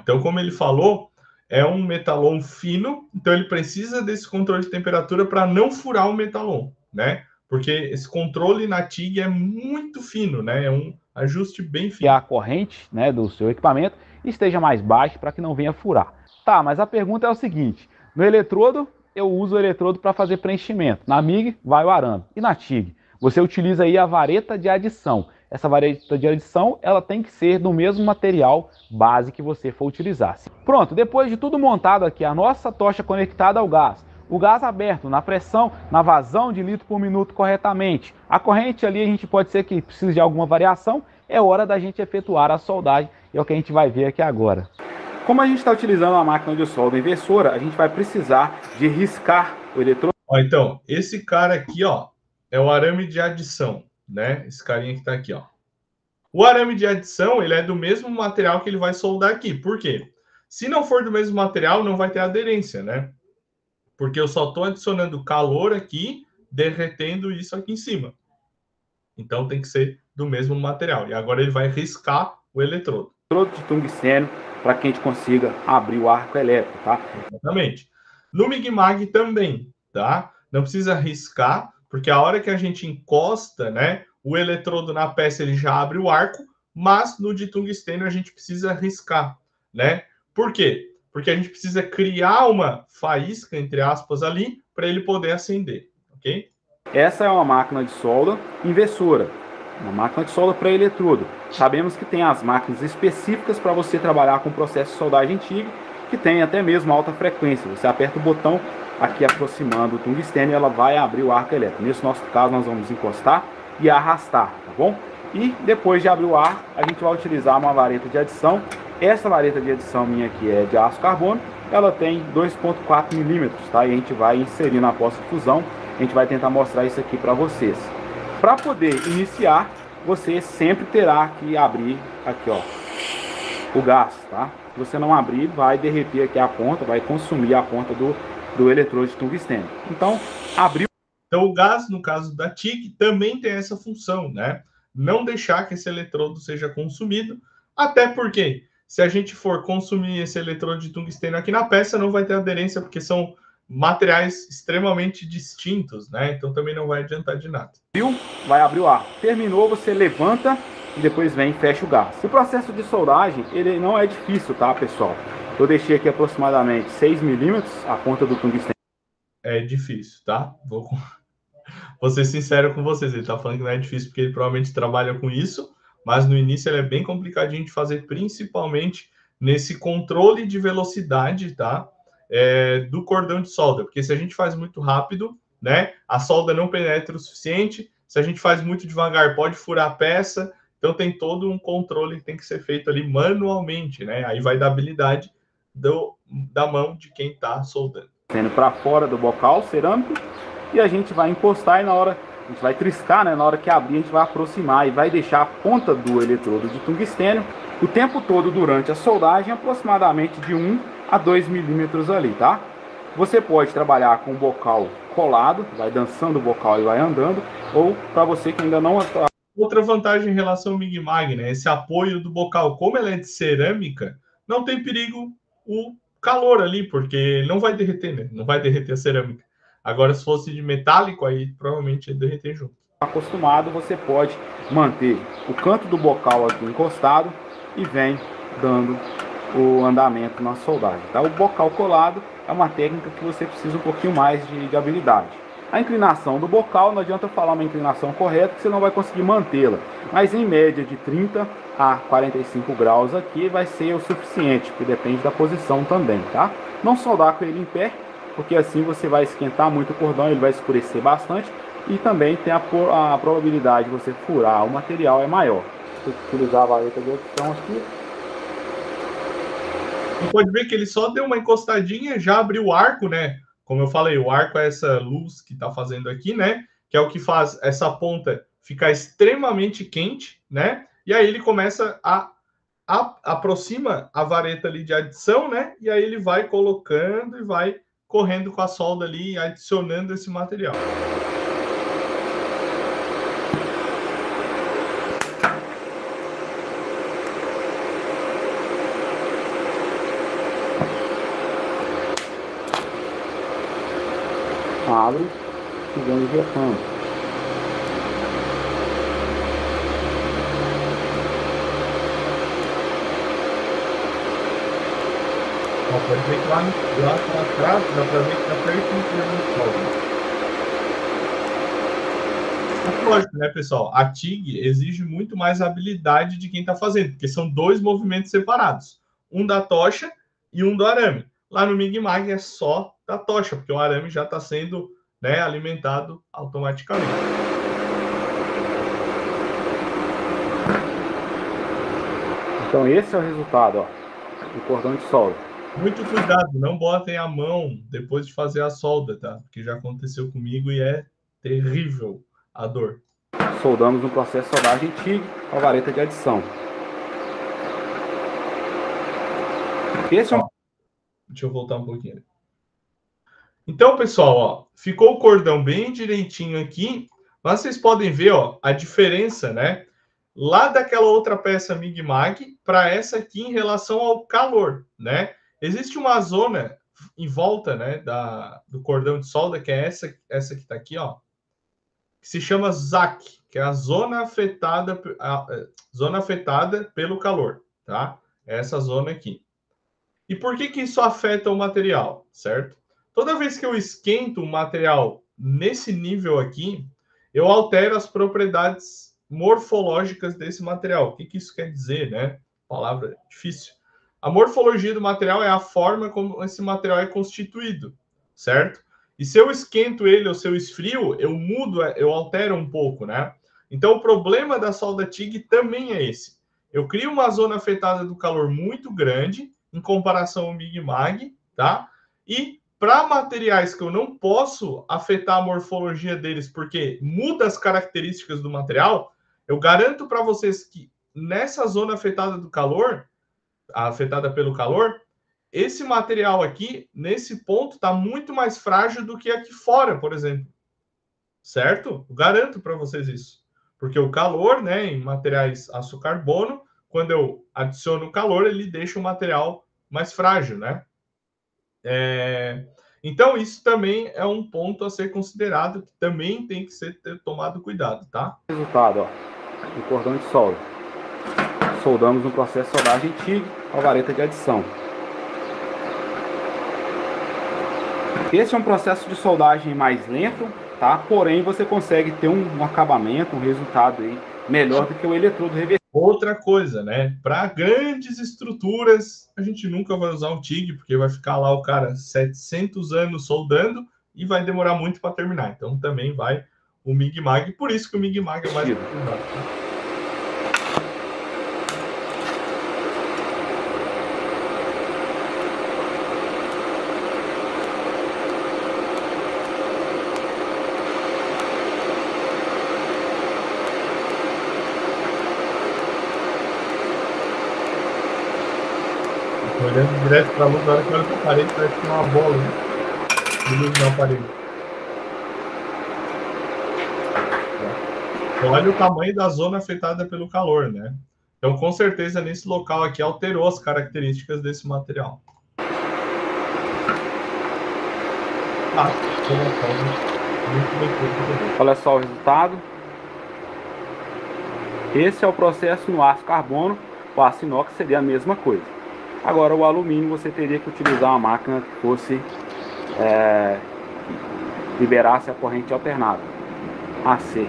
Então como ele falou, é um metalon fino, então ele precisa desse controle de temperatura para não furar o metalon, né? Porque esse controle na TIG é muito fino, né? É um ajuste bem fino. Que a corrente, né, do seu equipamento esteja mais baixa para que não venha furar. Tá, mas a pergunta é o seguinte: no eletrodo, eu uso o eletrodo para fazer preenchimento. Na MIG, vai o arame. E na TIG? Você utiliza aí a vareta de adição. Essa vareta de adição, ela tem que ser do mesmo material base que você for utilizar. Pronto, depois de tudo montado aqui, a nossa tocha conectada ao gás, o gás aberto, na pressão, na vazão de litro por minuto corretamente. A corrente ali, a gente pode ser que precise de alguma variação, é hora da gente efetuar a soldagem, é o que a gente vai ver aqui agora. Como a gente está utilizando a máquina de solda inversora, a gente vai precisar de riscar o eletrodo. Então, esse cara aqui, ó, é o arame de adição, né? Esse carinha que está aqui, ó. O arame de adição, ele é do mesmo material que ele vai soldar aqui. Por quê? Se não for do mesmo material, não vai ter aderência, né? Porque eu só estou adicionando calor aqui, derretendo isso aqui em cima. Então tem que ser do mesmo material. E agora ele vai riscar o eletrodo. Eletrodo de tungstênio para que a gente consiga abrir o arco elétrico, tá? Exatamente. No Ming Mag também, tá? Não precisa riscar, porque a hora que a gente encosta, né, o eletrodo na peça ele já abre o arco, mas no de tungstênio a gente precisa riscar, né? Por quê? Porque a gente precisa criar uma faísca, entre aspas, ali, para ele poder acender, ok? Essa é uma máquina de solda inversora, uma máquina de solda para eletrodo. Sabemos que tem as máquinas específicas para você trabalhar com o processo de soldagem TIG, que tem até mesmo alta frequência. Você aperta o botão aqui aproximando o tungstênio e ela vai abrir o arco elétrico. Nesse nosso caso, nós vamos encostar e arrastar, tá bom? E depois de abrir o arco, a gente vai utilizar uma vareta de adição. Essa vareta de adição minha aqui é de aço carbono, ela tem 2,4 milímetros, tá? E a gente vai inserir na pós-fusão, a gente vai tentar mostrar isso aqui para vocês. Para poder iniciar, você sempre terá que abrir aqui, ó, o gás, tá? Se você não abrir, vai derreter aqui a ponta, vai consumir a ponta do eletrodo de tungstênio. Então, abriu. Então, o gás, no caso da TIG, também tem essa função, né? Não deixar que esse eletrodo seja consumido, até porque se a gente for consumir esse eletrodo de tungstênio aqui na peça, não vai ter aderência, porque são materiais extremamente distintos, né? Então também não vai adiantar de nada. Vai abrir o arco. Terminou, você levanta e depois vem e fecha o gás. O processo de soldagem, ele não é difícil, tá, pessoal? Eu deixei aqui aproximadamente 6 milímetros a ponta do tungstênio. É difícil, tá? Vou ser sincero com vocês, ele tá falando que não é difícil porque ele provavelmente trabalha com isso, mas no início ele é bem complicadinho de fazer, principalmente nesse controle de velocidade, tá? Do cordão de solda, porque se a gente faz muito rápido, né, a solda não penetra o suficiente, se a gente faz muito devagar, pode furar a peça, então tem todo um controle que tem que ser feito ali manualmente, né? Aí vai da habilidade da mão de quem tá soldando. Sendo para fora do bocal cerâmico, e a gente vai encostar e na hora, a gente vai triscar, né? Na hora que abrir, a gente vai aproximar e vai deixar a ponta do eletrodo de tungstênio o tempo todo durante a soldagem, aproximadamente de 1 a 2 milímetros ali, tá? Você pode trabalhar com o bocal colado, vai dançando o bocal e vai andando, ou para você que ainda não... Outra vantagem em relação ao Ming Mag, né? Esse apoio do bocal, como ela é de cerâmica, não tem perigo o calor ali, porque não vai derreter, né? Não vai derreter a cerâmica. Agora, se fosse de metálico, aí provavelmente ia derreter junto. Acostumado, você pode manter o canto do bocal aqui encostado e vem dando o andamento na soldagem, tá? O bocal colado é uma técnica que você precisa um pouquinho mais de habilidade. A inclinação do bocal, não adianta eu falar uma inclinação correta, que você não vai conseguir mantê-la. Mas em média de 30 a 45 graus aqui vai ser o suficiente, porque depende da posição também, tá? Não soldar com ele em pé, porque assim você vai esquentar muito o cordão, ele vai escurecer bastante. E também tem a probabilidade de você furar o material é maior. Vou utilizar a vareta de adição aqui. Você pode ver que ele só deu uma encostadinha, já abriu o arco, né? Como eu falei, o arco é essa luz que está fazendo aqui, né? Que é o que faz essa ponta ficar extremamente quente, né? E aí ele começa a aproxima a vareta ali de adição, né? E aí ele vai colocando e vai correndo com a solda ali, adicionando esse material. Abre e vem injetando. Pode ver que lá atrás dá pra ver que tá pertinho de solda. Mas lógico, né, pessoal? A TIG exige muito mais habilidade de quem está fazendo, porque são dois movimentos separados. Um da tocha e um do arame. Lá no MIG-MAG é só da tocha, porque o arame já está sendo, né, alimentado automaticamente. Então esse é o resultado, ó, do cordão de solda. Muito cuidado, não botem a mão depois de fazer a solda, tá? Porque já aconteceu comigo e é terrível a dor. Soldamos no processo de soldagem TIG com a vareta de adição. Esse é um... Deixa eu voltar um pouquinho. Então, pessoal, ó, ficou o cordão bem direitinho aqui, mas vocês podem ver, ó, a diferença, né? Lá daquela outra peça MIG-MAG para essa aqui em relação ao calor, né? Existe uma zona em volta, né, do cordão de solda, que é essa que está aqui, ó, que se chama ZAC, que é a zona afetada pelo calor, tá? Essa zona aqui. E por que isso afeta o material, certo? Toda vez que eu esquento o material nesse nível aqui, eu altero as propriedades morfológicas desse material. O que isso quer dizer, né? Palavra difícil. A morfologia do material é a forma como esse material é constituído, certo? E se eu esquento ele ou se eu esfrio, eu mudo, eu altero um pouco, né? Então, o problema da solda TIG também é esse. Eu crio uma zona afetada do calor muito grande, em comparação ao MIG-MAG, tá? E para materiais que eu não posso afetar a morfologia deles, porque muda as características do material, eu garanto para vocês que nessa zona afetada do calor, afetada pelo calor, esse material aqui, nesse ponto, está muito mais frágil do que aqui fora, por exemplo. Certo? Eu garanto para vocês isso. Porque o calor, né, em materiais aço carbono, quando eu adiciono calor, ele deixa o material mais frágil, né? Então, isso também é um ponto a ser considerado, que também tem que ser tomado cuidado, tá? Resultado, ó, do cordão de solda. Soldamos no processo de soldagem TIG com a vareta de adição. Esse é um processo de soldagem mais lento, tá? Porém, você consegue ter um acabamento, um resultado aí melhor do que o eletrodo revertido. Outra coisa, né? Para grandes estruturas, a gente nunca vai usar o TIG, porque vai ficar lá o cara 700 anos soldando e vai demorar muito para terminar. Então, também vai o MIG-MAG. Por isso que o MIG-MAG é mais utilizado, tá? Olhando direto para a luz, na hora que eu olho para a parede, parece que tem uma bola, né? De luz na parede. Olha o tamanho da zona afetada pelo calor, né? Então, com certeza, nesse local aqui, alterou as características desse material. Olha só o resultado. Esse é o processo no aço carbono. O aço inox seria a mesma coisa. Agora, o alumínio, você teria que utilizar uma máquina que fosse liberasse a corrente alternada, AC.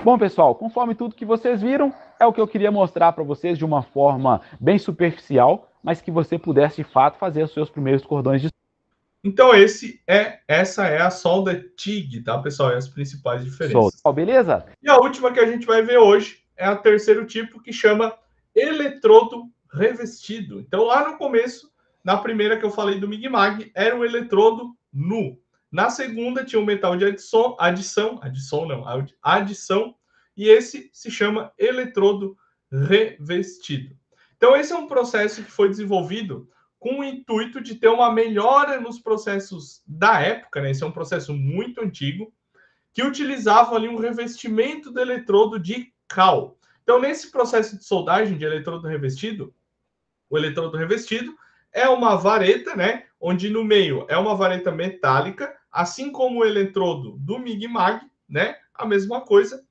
Bom, pessoal, conforme tudo que vocês viram, é o que eu queria mostrar para vocês de uma forma bem superficial, mas que você pudesse, de fato, fazer os seus primeiros cordões de... Então, essa é a solda TIG, tá, pessoal? E as principais diferenças. Solda. Beleza? E a última que a gente vai ver hoje é o terceiro tipo, que chama eletrodo revestido. Então, lá no começo, na primeira que eu falei do Mig-Mag, era o eletrodo nu. Na segunda, tinha o metal de adição, e esse se chama eletrodo revestido. Então, esse é um processo que foi desenvolvido com o intuito de ter uma melhora nos processos da época, né? Esse é um processo muito antigo, que utilizava ali um revestimento do eletrodo de cal. Então, nesse processo de soldagem de eletrodo revestido, o eletrodo revestido é uma vareta, né? Onde no meio é uma vareta metálica, assim como o eletrodo do Mig-Mag, né? A mesma coisa,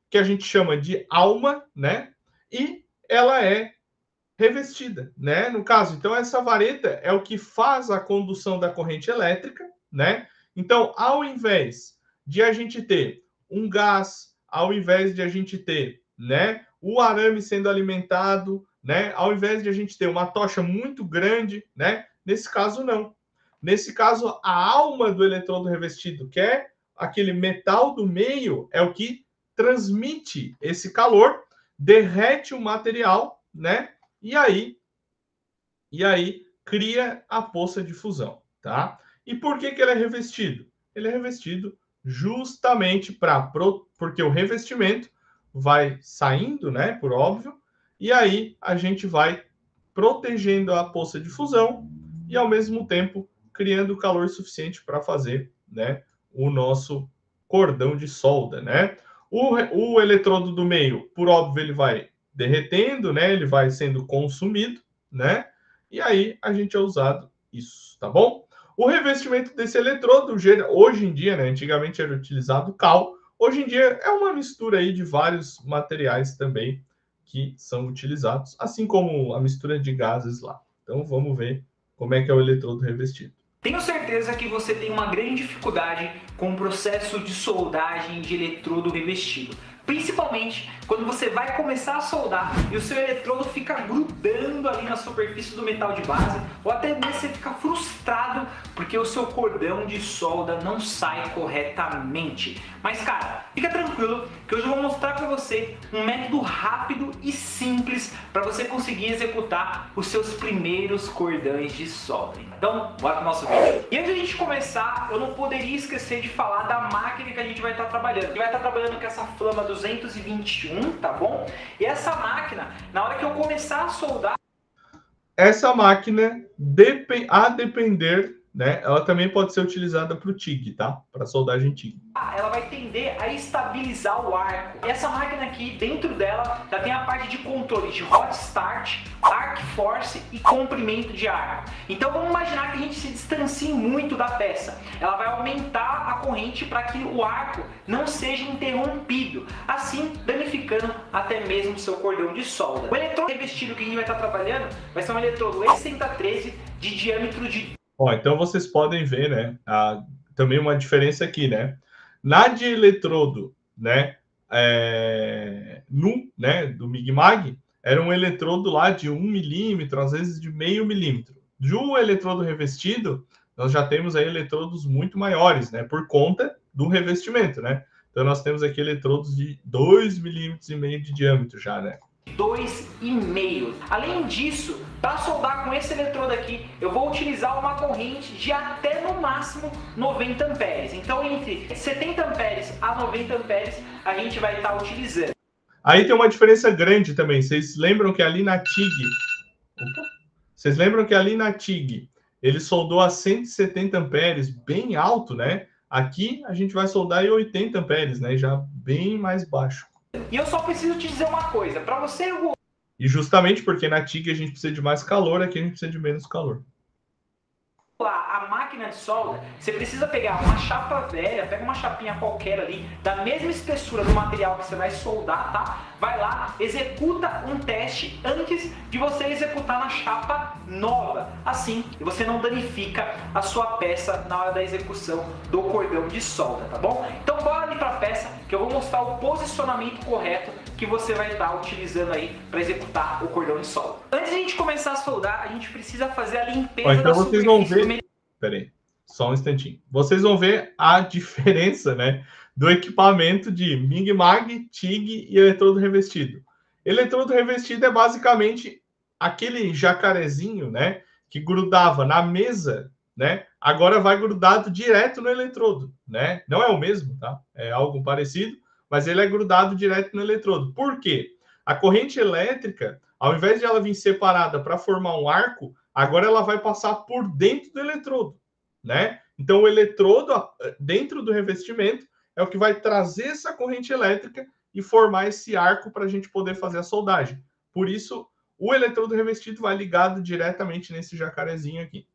que a gente chama de alma, né? E ela é revestida, né? No caso, então essa vareta é o que faz a condução da corrente elétrica, né? Então, ao invés de a gente ter um gás, ao invés de a gente ter, né, o arame sendo alimentado, né, ao invés de a gente ter uma tocha muito grande, né? Nesse caso não. Nesse caso, a alma do eletrodo revestido, que é aquele metal do meio, é o que transmite esse calor, derrete o material, né? E aí cria a poça de fusão, tá? E por que ele é revestido? Ele é revestido justamente porque o revestimento vai saindo, né, por óbvio, e aí a gente vai protegendo a poça de fusão e ao mesmo tempo criando calor suficiente para fazer, né, o nosso cordão de solda, né? O eletrodo do meio, por óbvio, ele vai derretendo, né? Ele vai sendo consumido, né? E aí a gente é usado isso, tá bom? O revestimento desse eletrodo, hoje em dia, né? Antigamente era utilizado cal, hoje em dia é uma mistura aí de vários materiais também que são utilizados, assim como a mistura de gases lá. Então vamos ver como é que é o eletrodo revestido. Tenho certeza que você tem uma grande dificuldade com o processo de soldagem de eletrodo revestido. Principalmente quando você vai começar a soldar e o seu eletrodo fica grudando ali na superfície do metal de base, ou até mesmo você fica frustrado porque o seu cordão de solda não sai corretamente. Mas cara, fica tranquilo que hoje eu vou mostrar para você um método rápido e simples para você conseguir executar os seus primeiros cordões de solda. Então, bora pro nosso vídeo. E antes de a gente começar, eu não poderia esquecer de falar da máquina que a gente vai estar trabalhando. A gente vai estar trabalhando com essa Flama 221, tá bom? E essa máquina, na hora que eu começar a soldar... Essa máquina, a depender, né, ela também pode ser utilizada para o TIG, tá? Para soldagem TIG. Ela vai tender a estabilizar o arco. E essa máquina aqui, dentro dela, já tem a parte de controle de hot start, arc force e comprimento de arco. Então vamos imaginar que a gente se distancie muito da peça. Ela vai aumentar a corrente para que o arco não seja interrompido, assim danificando até mesmo o seu cordão de solda. O eletrodo revestido que a gente vai estar trabalhando vai ser um eletrodo E113 de diâmetro de... Ó, então vocês podem ver, né, também uma diferença aqui, né? Na de eletrodo, né, nu, né, do Mig-Mag, era um eletrodo lá de 1 milímetro, às vezes de meio milímetro. Do eletrodo revestido, nós já temos aí eletrodos muito maiores, né, por conta do revestimento, né? Então nós temos aqui eletrodos de 2,5 milímetros de diâmetro já, né? 2,5. Além disso, para soldar com esse eletrodo aqui, eu vou utilizar uma corrente de até no máximo 90 amperes. Então, entre 70 amperes a 90 amperes, a gente vai estar utilizando. Aí tem uma diferença grande também. Vocês lembram que ali na TIG, ele soldou a 170 amperes, bem alto, né? Aqui a gente vai soldar em 80 amperes, né? Já bem mais baixo. E eu só preciso te dizer uma coisa, para você... E justamente porque na TIG a gente precisa de mais calor, aqui a gente precisa de menos calor. A máquina de solda, você precisa pegar uma chapa velha, pega uma chapinha qualquer ali, da mesma espessura do material que você vai soldar, tá? Vai lá, executa um teste antes de você executar na chapa nova. Assim, você não danifica a sua peça na hora da execução do cordão de solda, tá bom? Então bora ali para a peça que eu vou mostrar o posicionamento correto que você vai estar utilizando aí para executar o cordão de solda. Antes de a gente começar a soldar, a gente precisa fazer a limpeza então da vocês vão ver... Peraí, só um instantinho. Vocês vão ver a diferença, né, do equipamento de Mig-Mag, TIG e eletrodo revestido. Eletrodo revestido é basicamente aquele jacarezinho, né, que grudava na mesa, né, agora vai grudado direto no eletrodo, né? Não é o mesmo, tá? É algo parecido, mas ele é grudado direto no eletrodo. Por quê? A corrente elétrica, ao invés de ela vir separada para formar um arco, agora ela vai passar por dentro do eletrodo, né? Então o eletrodo dentro do revestimento é o que vai trazer essa corrente elétrica e formar esse arco para a gente poder fazer a soldagem. Por isso, o eletrodo revestido vai ligado diretamente nesse jacarezinho aqui.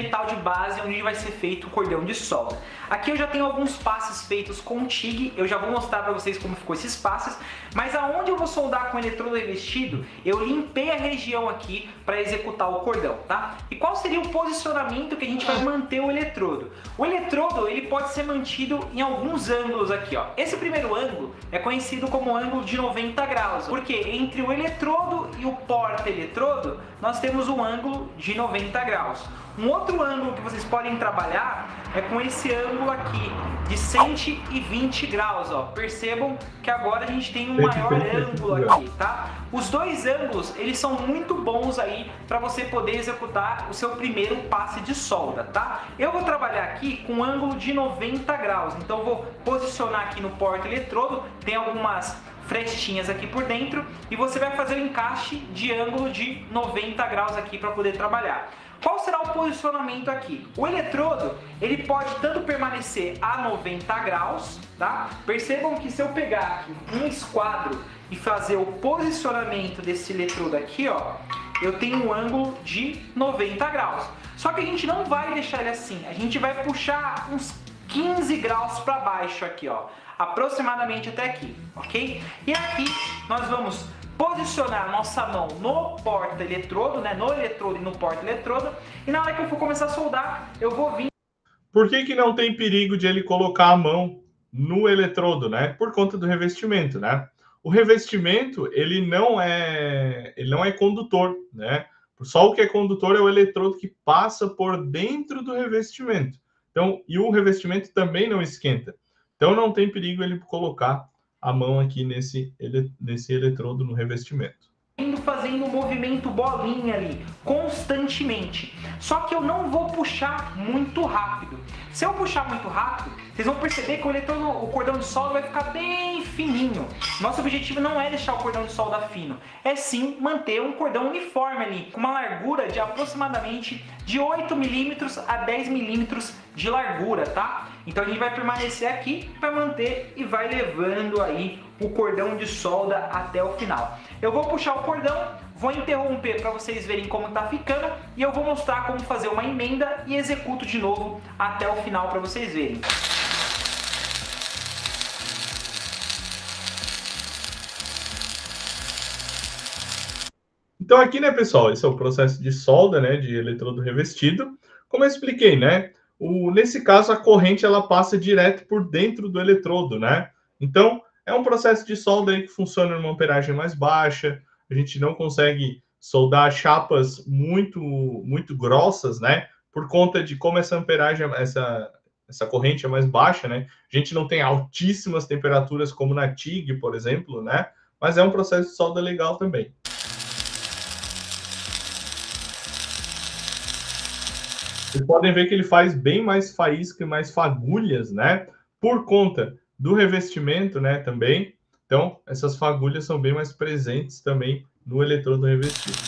Metal de base onde vai ser feito o cordão de solda. Aqui eu já tenho alguns passes feitos com TIG, eu já vou mostrar para vocês como ficou esses passes, mas aonde eu vou soldar com eletrodo revestido, eu limpei a região aqui para executar o cordão, tá? E qual seria o posicionamento que a gente vai manter o eletrodo? O eletrodo, ele pode ser mantido em alguns ângulos aqui, ó. Esse primeiro ângulo é conhecido como ângulo de 90 graus, porque entre o eletrodo e o porta-eletrodo, nós temos um ângulo de 90 graus. Um outro ângulo que vocês podem trabalhar é com esse ângulo aqui, de 120 graus, ó. Percebam que agora a gente tem um maior ângulo aqui, tá? Os dois ângulos, eles são muito bons aí para você poder executar o seu primeiro passe de solda, tá? Eu vou trabalhar aqui com um ângulo de 90 graus, então eu vou posicionar aqui no porta-eletrodo, tem algumas frestinhas aqui por dentro, e você vai fazer o encaixe de ângulo de 90 graus aqui para poder trabalhar. Qual será o posicionamento aqui? O eletrodo, ele pode tanto permanecer a 90 graus, tá? Percebam que se eu pegar aqui um esquadro e fazer o posicionamento desse eletrodo aqui, ó, eu tenho um ângulo de 90 graus. Só que a gente não vai deixar ele assim, a gente vai puxar uns 15 graus para baixo aqui, ó, aproximadamente até aqui, ok? E aqui nós vamos posicionar nossa mão no porta-eletrodo, né? No eletrodo e no porta-eletrodo. E na hora que eu for começar a soldar, eu vou vir... Por que não tem perigo de ele colocar a mão no eletrodo, né? Por conta do revestimento, né? O revestimento, ele não é condutor, né? Só o que é condutor é o eletrodo que passa por dentro do revestimento. Então, e o revestimento também não esquenta. Então não tem perigo ele colocar a mão aqui nesse eletrodo no revestimento. Fazendo um movimento bolinha ali, constantemente. Só que eu não vou puxar muito rápido. Se eu puxar muito rápido, vocês vão perceber que o cordão de solda vai ficar bem fininho. Nosso objetivo não é deixar o cordão de solda fino, é sim manter um cordão uniforme ali, com uma largura de aproximadamente de 8 milímetros a 10 milímetros de largura, tá? Então a gente vai permanecer aqui, vai manter e vai levando aí o cordão de solda até o final. Eu vou puxar o cordão, vou interromper para vocês verem como tá ficando e eu vou mostrar como fazer uma emenda e executo de novo até o final para vocês verem. Então aqui, né, pessoal, esse é o processo de solda, né, de eletrodo revestido. Como eu expliquei, né, nesse caso a corrente ela passa direto por dentro do eletrodo, né? Então é um processo de solda aí que funciona numa amperagem mais baixa. A gente não consegue soldar chapas muito grossas, né? Por conta de como essa amperagem, essa corrente é mais baixa, né? A gente não tem altíssimas temperaturas como na TIG, por exemplo, né? Mas é um processo de solda legal também. Vocês podem ver que ele faz bem mais faísca e mais fagulhas, né? Por conta do revestimento, né? Também. Então, essas fagulhas são bem mais presentes também no eletrodo revestido.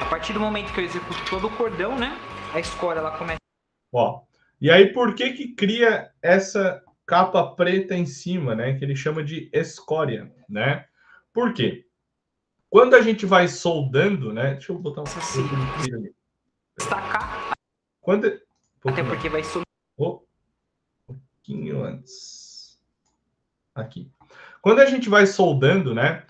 A partir do momento que eu executo todo o cordão, né, a escória ela começa... Ó, e aí por que cria essa capa preta em cima, né? Que ele chama de escória, né? Por quê? Quando a gente vai soldando, né? Deixa eu botar um ali. Destacar. Quando... Até porque vai soldar. Um pouquinho antes. Aqui. Quando a gente vai soldando, né?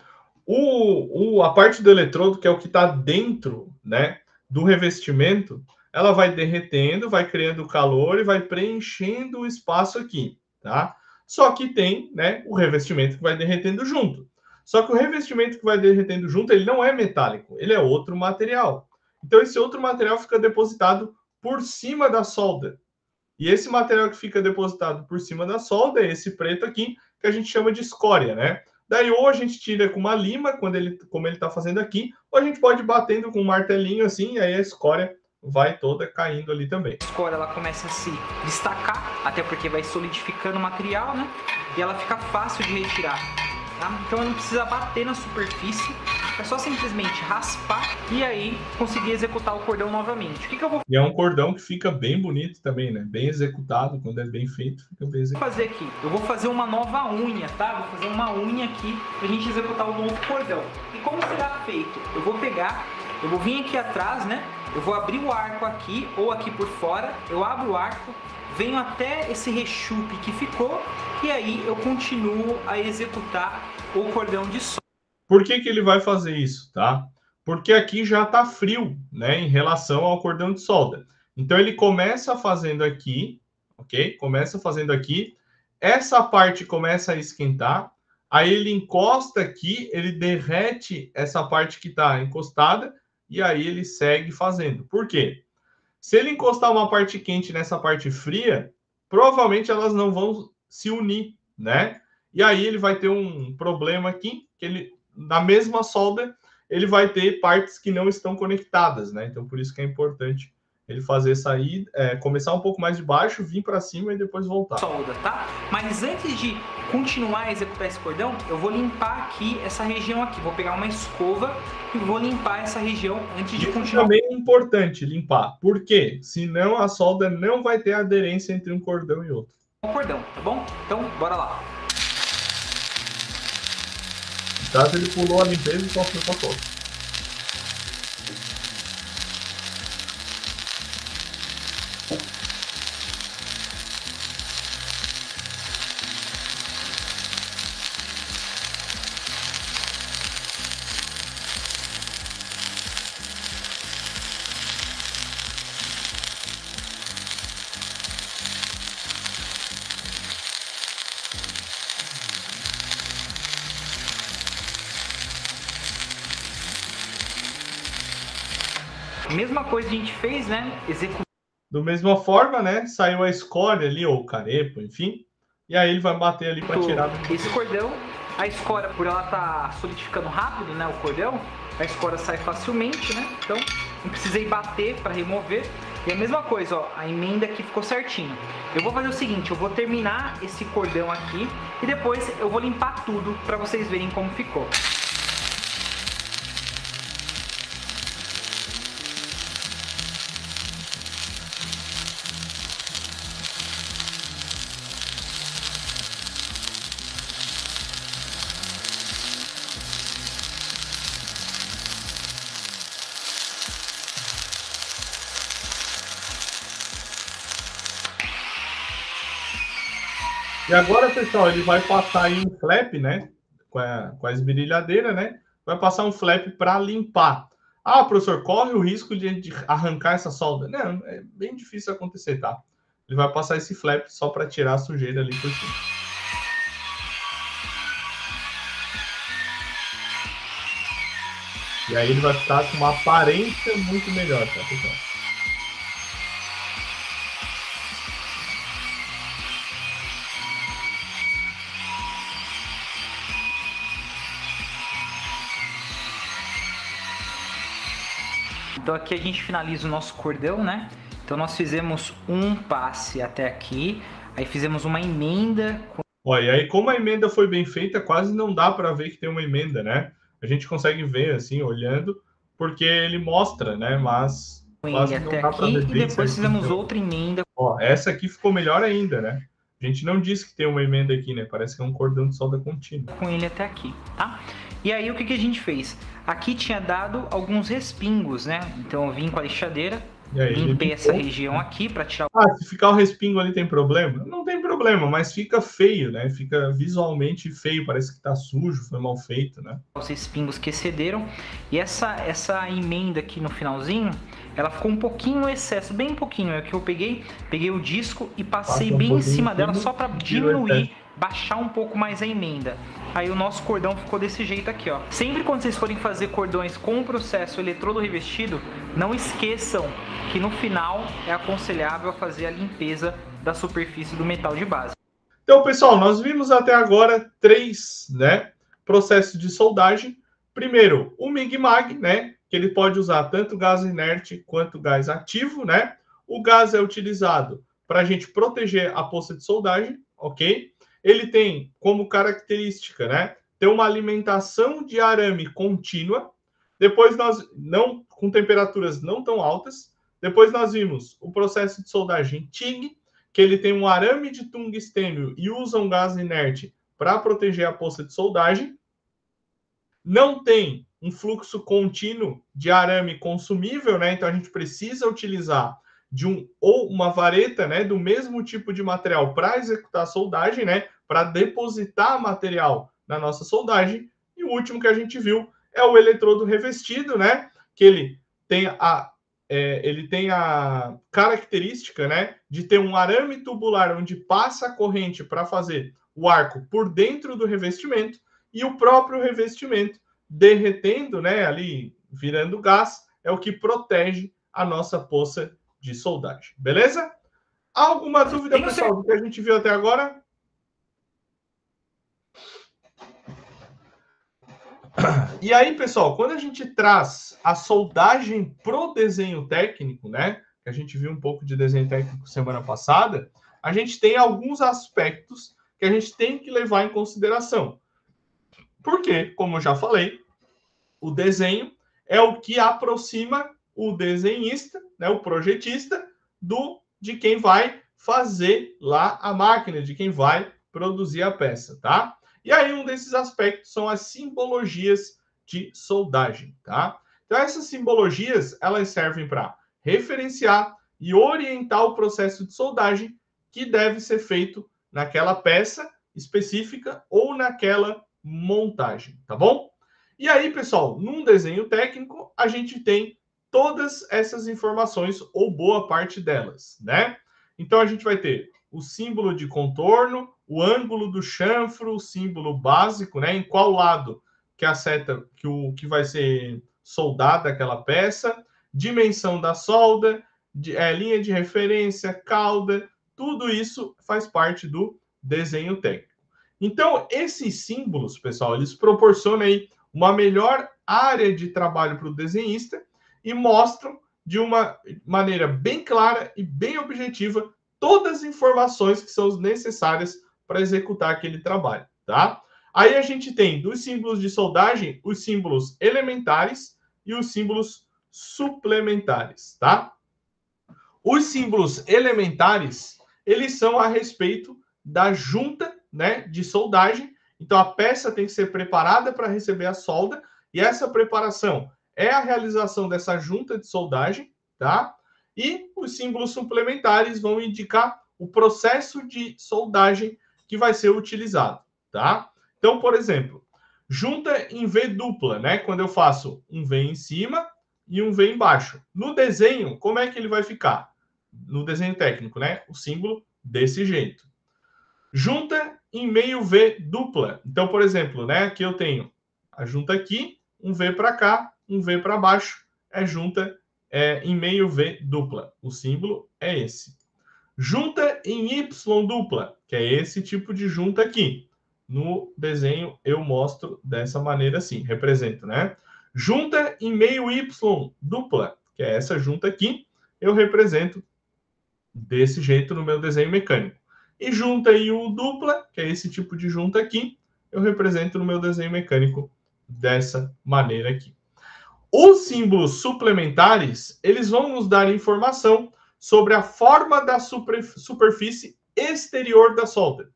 A parte do eletrodo, que é o que está dentro, né? Do revestimento, ela vai derretendo, vai criando calor e vai preenchendo o espaço aqui, tá? Só que tem, né? O revestimento que vai derretendo junto. Só que o revestimento que vai derretendo junto, ele não é metálico, ele é outro material. Então, esse outro material fica depositado por cima da solda. E esse material que fica depositado por cima da solda é esse preto aqui, que a gente chama de escória, né? Daí, ou a gente tira com uma lima, como ele está fazendo aqui, ou a gente pode ir batendo com um martelinho assim, e aí a escória vai toda caindo ali também. A escória, ela começa a se destacar, até porque vai solidificando o material, né? E ela fica fácil de retirar. Tá? Então não precisa bater na superfície, é só simplesmente raspar e aí conseguir executar o cordão novamente. O que eu vou E é um cordão que fica bem bonito também, né? Bem executado, quando é bem feito, fica bem executado. fazer aqui? Eu vou fazer uma nova unha, tá? Vou fazer uma unha aqui pra gente executar o novo cordão. E como será feito? Eu vou pegar, eu vou vir aqui atrás, né? Eu vou abrir o arco aqui ou aqui por fora, eu abro o arco, venho até esse rechupe que ficou e aí eu continuo a executar o cordão de solda. Por que ele vai fazer isso, tá? Porque aqui já tá frio, né, em relação ao cordão de solda. Então ele começa fazendo aqui, ok? Começa fazendo aqui, essa parte começa a esquentar, aí ele encosta aqui, ele derrete essa parte que tá encostada e aí ele segue fazendo. Por quê? Se ele encostar uma parte quente nessa parte fria, provavelmente elas não vão se unir, né? E aí ele vai ter um problema aqui, que ele, na mesma solda, ele vai ter partes que não estão conectadas, né? Então, por isso que é importante ele fazer sair, começar um pouco mais de baixo, vir para cima e depois voltar. Solda, tá? Mas antes de continuar a executar esse cordão, eu vou limpar aqui essa região aqui. Vou pegar uma escova e vou limpar essa região antes de continuar. Também é importante limpar. Por quê? Senão a solda não vai ter aderência entre um cordão e outro. O cordão, tá bom? Então, bora lá. Tá? Ele pulou a limpeza e só foi pra solda. Mesma coisa a gente fez, né? Da mesma forma, né? Saiu a escória ali, ou o carepo, enfim. E aí ele vai bater ali para tirar. Esse cordão, a escória, por ela tá solidificando rápido, né? O cordão, a escória sai facilmente, né? Então, não precisei bater para remover. E a mesma coisa, ó, a emenda aqui ficou certinho. Eu vou fazer o seguinte, eu vou terminar esse cordão aqui e depois eu vou limpar tudo para vocês verem como ficou. E agora, pessoal, ele vai passar aí um flap, né? Com a esmerilhadeira, né? Vai passar um flap para limpar. Ah, professor, corre o risco de arrancar essa solda? Não, é bem difícil acontecer, tá? Ele vai passar esse flap só para tirar a sujeira ali por cima. E aí ele vai ficar com uma aparência muito melhor, tá, pessoal? Então aqui a gente finaliza o nosso cordão, né? Então nós fizemos um passe até aqui, aí fizemos uma emenda. Olha, e aí como a emenda foi bem feita, quase não dá para ver que tem uma emenda, né? A gente consegue ver assim, olhando, porque ele mostra, né? Mas quase não até dá para ver aqui, e depois fizemos outra emenda. Ó, essa aqui ficou melhor ainda, né? A gente não disse que tem uma emenda aqui, né? Parece que é um cordão de solda contínua. Com ele até aqui, tá? E aí o que a gente fez? Aqui tinha dado alguns respingos, né? Então eu vim com a lixadeira, limpei essa região aqui para tirar... se ficar o respingo ali tem problema? Não tem problema, mas fica feio, né? Fica visualmente feio, parece que tá sujo, foi mal feito, né? Os respingos que excederam. E essa emenda aqui no finalzinho, ela ficou um pouquinho no excesso, bem pouquinho. É que eu peguei o disco e passei bem em cima dela só para diminuir, baixar um pouco mais a emenda. Aí o nosso cordão ficou desse jeito aqui, ó. Sempre quando vocês forem fazer cordões com o processo eletrodo revestido, não esqueçam que no final é aconselhável fazer a limpeza da superfície do metal de base. Então, pessoal, nós vimos até agora 3, né, processos de soldagem. Primeiro, o MIG-MAG, né, que ele pode usar tanto gás inerte quanto gás ativo, né? O gás é utilizado para a gente proteger a poça de soldagem, ok? Ele tem como característica, né, ter uma alimentação de arame contínua. Depois não com temperaturas não tão altas. Depois nós vimos o processo de soldagem TIG, que ele tem um arame de tungstênio e usa um gás inerte para proteger a poça de soldagem. Não tem um fluxo contínuo de arame consumível, né? Então a gente precisa utilizar ou uma vareta, né, do mesmo tipo de material para executar a soldagem, né, para depositar material na nossa soldagem. E o último que a gente viu é o eletrodo revestido, né, que ele tem a característica, né, de ter um arame tubular onde passa a corrente para fazer o arco por dentro do revestimento e o próprio revestimento derretendo, né, ali virando gás, é o que protege a nossa poça de soldagem. Beleza? Alguma dúvida, pessoal, do que a gente viu até agora? E aí, pessoal, quando a gente traz a soldagem pro desenho técnico, né, que a gente viu um pouco de desenho técnico semana passada, a gente tem alguns aspectos que a gente tem que levar em consideração. Porque, como eu já falei, o desenho é o que aproxima o desenhista, né, o projetista, de quem vai fazer lá a máquina, de quem vai produzir a peça, tá? E aí um desses aspectos são as simbologias de soldagem, tá? Então essas simbologias, elas servem para referenciar e orientar o processo de soldagem que deve ser feito naquela peça específica ou naquela montagem, tá bom? E aí, pessoal, num desenho técnico, a gente tem todas essas informações, ou boa parte delas, né? Então, a gente vai ter o símbolo de contorno, o ângulo do chanfro, o símbolo básico, né? Em qual lado que a seta, que vai ser soldada aquela peça, dimensão da solda, linha de referência, cauda, tudo isso faz parte do desenho técnico. Então, esses símbolos, pessoal, eles proporcionam aí uma melhor área de trabalho para o desenhista e mostram de uma maneira bem clara e bem objetiva todas as informações que são necessárias para executar aquele trabalho, tá? Aí a gente tem dos símbolos de soldagem os símbolos elementares e os símbolos suplementares, tá? Os símbolos elementares, eles são a respeito da junta, né, de soldagem. Então a peça tem que ser preparada para receber a solda e essa preparação é a realização dessa junta de soldagem, tá? E os símbolos suplementares vão indicar o processo de soldagem que vai ser utilizado, tá? Então, por exemplo, junta em V dupla, né? Quando eu faço um V em cima e um V embaixo. No desenho, como é que ele vai ficar? No desenho técnico, né? O símbolo desse jeito. Junta em meio V dupla. Então, por exemplo, né? Aqui eu tenho a junta aqui, um V para cá, um V para baixo, é junta em meio V dupla. O símbolo é esse. Junta em Y dupla, que é esse tipo de junta aqui. No desenho eu mostro dessa maneira assim, represento, né? Junta em meio Y dupla, que é essa junta aqui, eu represento desse jeito no meu desenho mecânico. E junta em U dupla, que é esse tipo de junta aqui, eu represento no meu desenho mecânico dessa maneira aqui. Os símbolos suplementares, eles vão nos dar informação sobre a forma da superfície exterior da solda.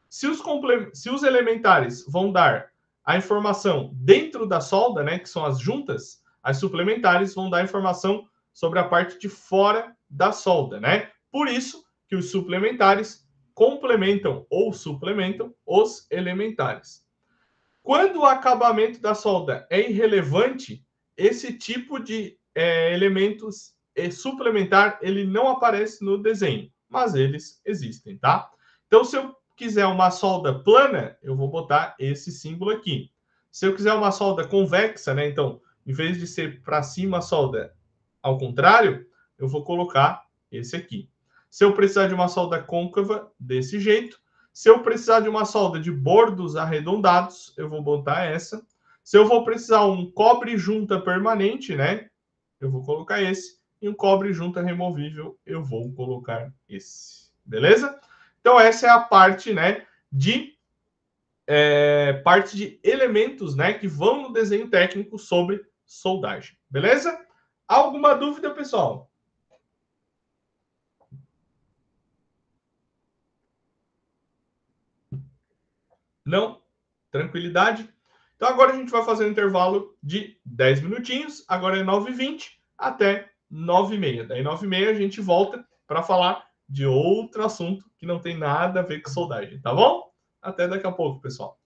Se os elementares vão dar a informação dentro da solda, né, que são as juntas, as suplementares vão dar informação sobre a parte de fora da solda, né? Por isso que os suplementares complementam ou suplementam os elementares. Quando o acabamento da solda é irrelevante, esse tipo de elementos suplementar ele não aparece no desenho, mas eles existem, tá? Então, se eu quiser uma solda plana, eu vou botar esse símbolo aqui. Se eu quiser uma solda convexa, né? Então, em vez de ser para cima a solda ao contrário, eu vou colocar esse aqui. Se eu precisar de uma solda côncava, desse jeito. Se eu precisar de uma solda de bordos arredondados, eu vou botar essa. Se eu vou precisar um cobre junta permanente, né? Eu vou colocar esse. E um cobre junta removível, eu vou colocar esse. Beleza? Então, essa é a parte, né, parte de elementos, né, que vão no desenho técnico sobre soldagem. Beleza? Alguma dúvida, pessoal? Não? Tranquilidade? Então agora a gente vai fazer um intervalo de 10 minutinhos. Agora é 9h20 até 9h30. Daí 9h30 a gente volta para falar de outro assunto que não tem nada a ver com soldagem, tá bom? Até daqui a pouco, pessoal.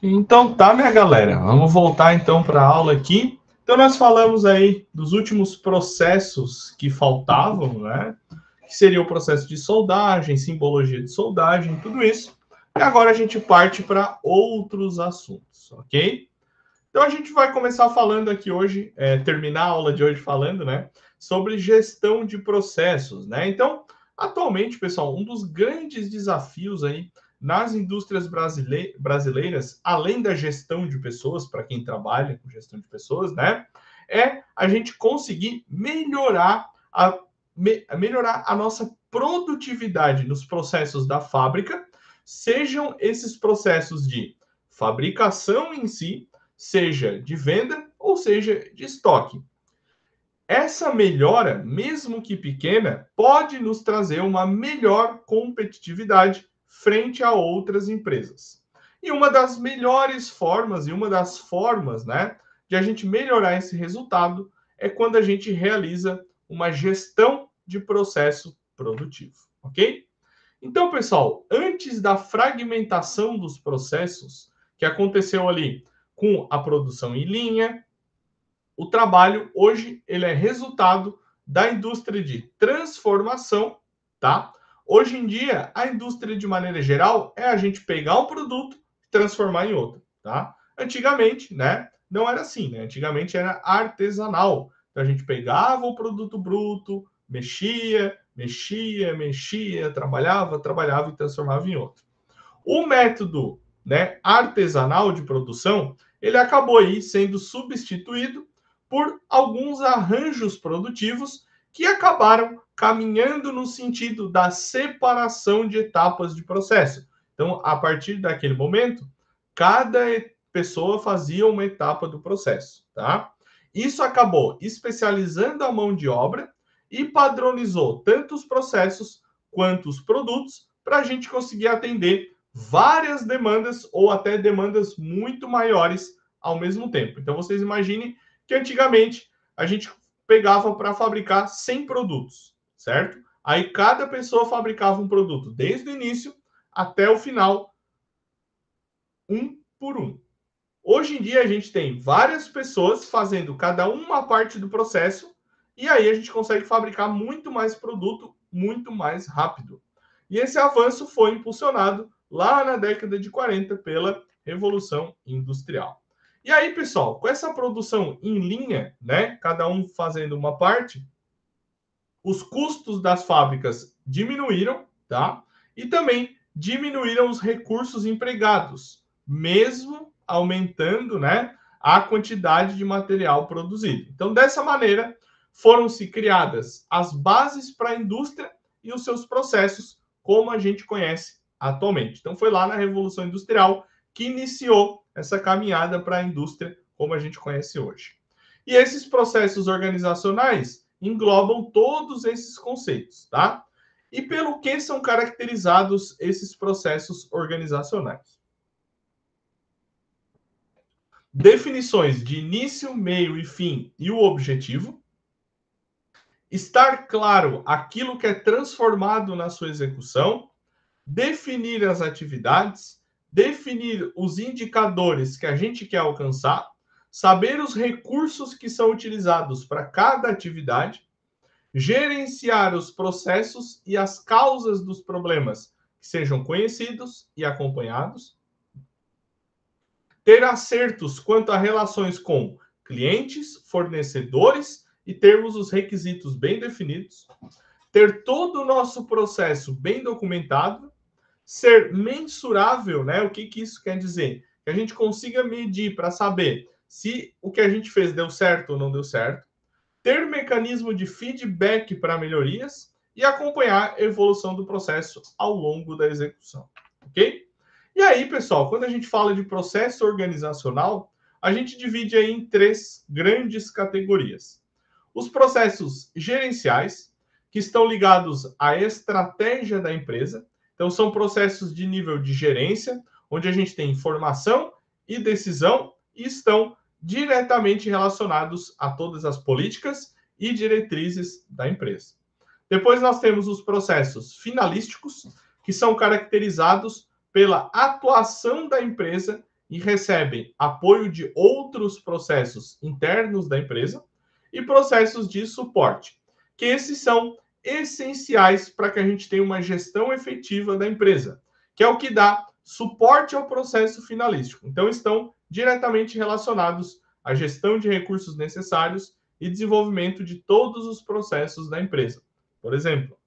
Então tá, minha galera, vamos voltar então para a aula aqui. Então nós falamos aí dos últimos processos que faltavam, né? Que seria o processo de soldagem, simbologia de soldagem, tudo isso. E agora a gente parte para outros assuntos, ok? Então a gente vai começar falando aqui hoje, terminar a aula de hoje falando, né? Sobre gestão de processos, né? Então, atualmente, pessoal, um dos grandes desafios aí nas indústrias brasileiras, além da gestão de pessoas, para quem trabalha com gestão de pessoas, né? É a gente conseguir melhorar a nossa produtividade nos processos da fábrica, sejam esses processos de fabricação em si, seja de venda ou seja de estoque. Essa melhora, mesmo que pequena, pode nos trazer uma melhor competitividade frente a outras empresas. E uma das melhores formas, né, de a gente melhorar esse resultado é quando a gente realiza uma gestão de processo produtivo, ok? Então, pessoal, antes da fragmentação dos processos, que aconteceu ali com a produção em linha, o trabalho hoje ele é resultado da indústria de transformação, tá? Hoje em dia, a indústria de maneira geral é a gente pegar um produto e transformar em outro, tá? Antigamente, né, não era assim, né? Antigamente era artesanal. Então a gente pegava o produto bruto, mexia, trabalhava e transformava em outro. O método, né, artesanal de produção, ele acabou aí sendo substituído por alguns arranjos produtivos que acabaram caminhando no sentido da separação de etapas de processo. Então, a partir daquele momento, cada pessoa fazia uma etapa do processo, tá? Isso acabou especializando a mão de obra e padronizou tanto os processos quanto os produtos para a gente conseguir atender várias demandas ou até demandas muito maiores ao mesmo tempo. Então, vocês imaginem que antigamente a gente pegava para fabricar 100 produtos, certo? Aí cada pessoa fabricava um produto desde o início até o final, um por um. Hoje em dia a gente tem várias pessoas fazendo cada uma parte do processo e aí a gente consegue fabricar muito mais produto muito mais rápido. E esse avanço foi impulsionado lá na década de 40 pela Revolução Industrial. E aí, pessoal, com essa produção em linha, né, cada um fazendo uma parte, os custos das fábricas diminuíram, tá? E também diminuíram os recursos empregados, mesmo aumentando, né, a quantidade de material produzido. Então, dessa maneira, foram-se criadas as bases para a indústria e os seus processos, como a gente conhece atualmente. Então, foi lá na Revolução Industrial que iniciou essa caminhada para a indústria como a gente conhece hoje. E esses processos organizacionais englobam todos esses conceitos, tá? E pelo que são caracterizados esses processos organizacionais? Definições de início, meio e fim e o objetivo. Estar claro aquilo que é transformado na sua execução. Definir as atividades. Definir os indicadores que a gente quer alcançar. Saber os recursos que são utilizados para cada atividade. Gerenciar os processos e as causas dos problemas que sejam conhecidos e acompanhados. Ter acertos quanto a relações com clientes, fornecedores e termos os requisitos bem definidos. Ter todo o nosso processo bem documentado. Ser mensurável, né? O que isso quer dizer? Que a gente consiga medir para saber se o que a gente fez deu certo ou não deu certo. Ter mecanismo de feedback para melhorias e acompanhar a evolução do processo ao longo da execução, ok? E aí, pessoal, quando a gente fala de processo organizacional, a gente divide aí em 3 grandes categorias. Os processos gerenciais, que estão ligados à estratégia da empresa. Então, são processos de nível de gerência, onde a gente tem informação e decisão e estão diretamente relacionados a todas as políticas e diretrizes da empresa. Depois nós temos os processos finalísticos, que são caracterizados pela atuação da empresa e recebem apoio de outros processos internos da empresa e processos de suporte, que esses são essenciais para que a gente tenha uma gestão efetiva da empresa, que é o que dá suporte ao processo finalístico. Então, estão diretamente relacionados à gestão de recursos necessários e desenvolvimento de todos os processos da empresa. Por exemplo,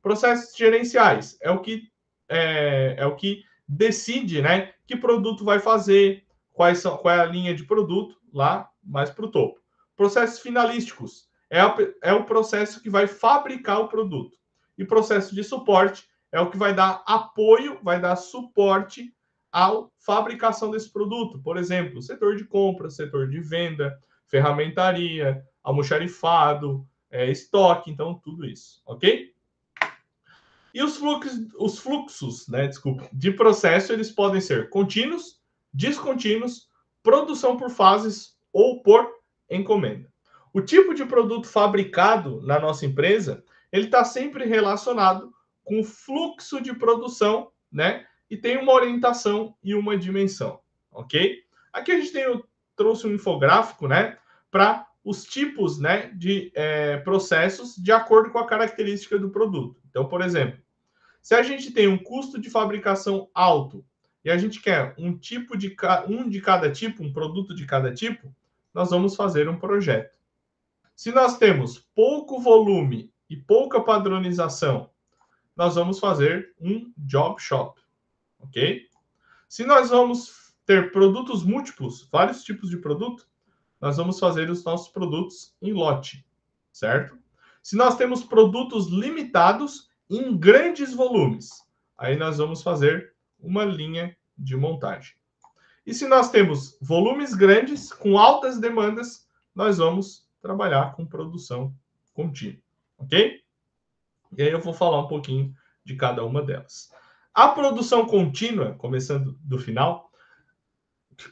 processos gerenciais é o que decide, né, que produto vai fazer, qual é a linha de produto lá mais para o topo. Processos finalísticos é o processo que vai fabricar o produto. E processo de suporte é o que vai dar apoio, vai dar suporte à fabricação desse produto. Por exemplo, setor de compra, setor de venda, ferramentaria, almoxarifado, estoque, então tudo isso, ok? E os fluxos, né, de processo, eles podem ser contínuos, descontínuos, produção por fases ou por encomenda. O tipo de produto fabricado na nossa empresa, ele está sempre relacionado com o fluxo de produção, né? E tem uma orientação e uma dimensão, ok? Aqui a gente trouxe um infográfico, né? Para os tipos, né, de processos de acordo com a característica do produto. Então, por exemplo, se a gente tem um custo de fabricação alto e a gente quer um de cada tipo, um produto de cada tipo, nós vamos fazer um projeto. Se nós temos pouco volume e pouca padronização, nós vamos fazer um job shop, ok? Se nós vamos ter produtos múltiplos, vários tipos de produto, nós vamos fazer os nossos produtos em lote, certo? Se nós temos produtos limitados em grandes volumes, aí nós vamos fazer uma linha de montagem. E se nós temos volumes grandes, com altas demandas, nós vamos trabalhar com produção contínua, ok? E aí eu vou falar um pouquinho de cada uma delas. A produção contínua, começando do final,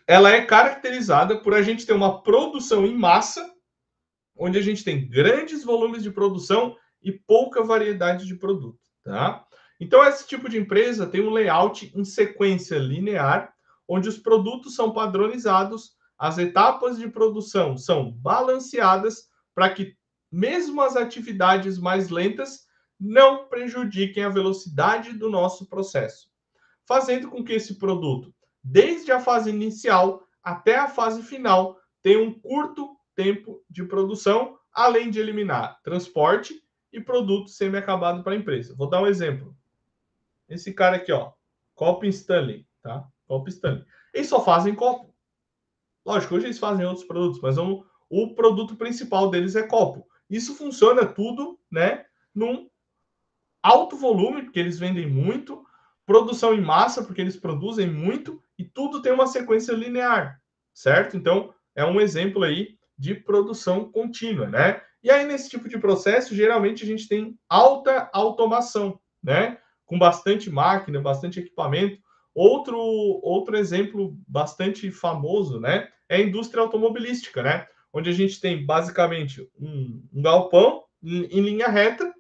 ela é caracterizada por a gente ter uma produção em massa, onde a gente tem grandes volumes de produção e pouca variedade de produto, tá? Então, esse tipo de empresa tem um layout em sequência linear, onde os produtos são padronizados, as etapas de produção são balanceadas para que mesmo as atividades mais lentas não prejudiquem a velocidade do nosso processo, fazendo com que esse produto, desde a fase inicial até a fase final, tenha um curto tempo de produção, além de eliminar transporte e produto semi-acabado para a empresa. Vou dar um exemplo. Esse cara aqui, ó, copo Stanley, tá? Copo Stanley. Eles só fazem copo. Lógico, hoje eles fazem outros produtos, mas o produto principal deles é copo. Isso funciona tudo, né, num alto volume, porque eles vendem muito, produção em massa, porque eles produzem muito, e tudo tem uma sequência linear, certo? Então, é um exemplo aí de produção contínua, né? E aí, nesse tipo de processo, geralmente a gente tem alta automação, né? Com bastante máquina, bastante equipamento. Outro exemplo bastante famoso, né? É a indústria automobilística, né? Onde a gente tem, basicamente, um galpão em linha reta.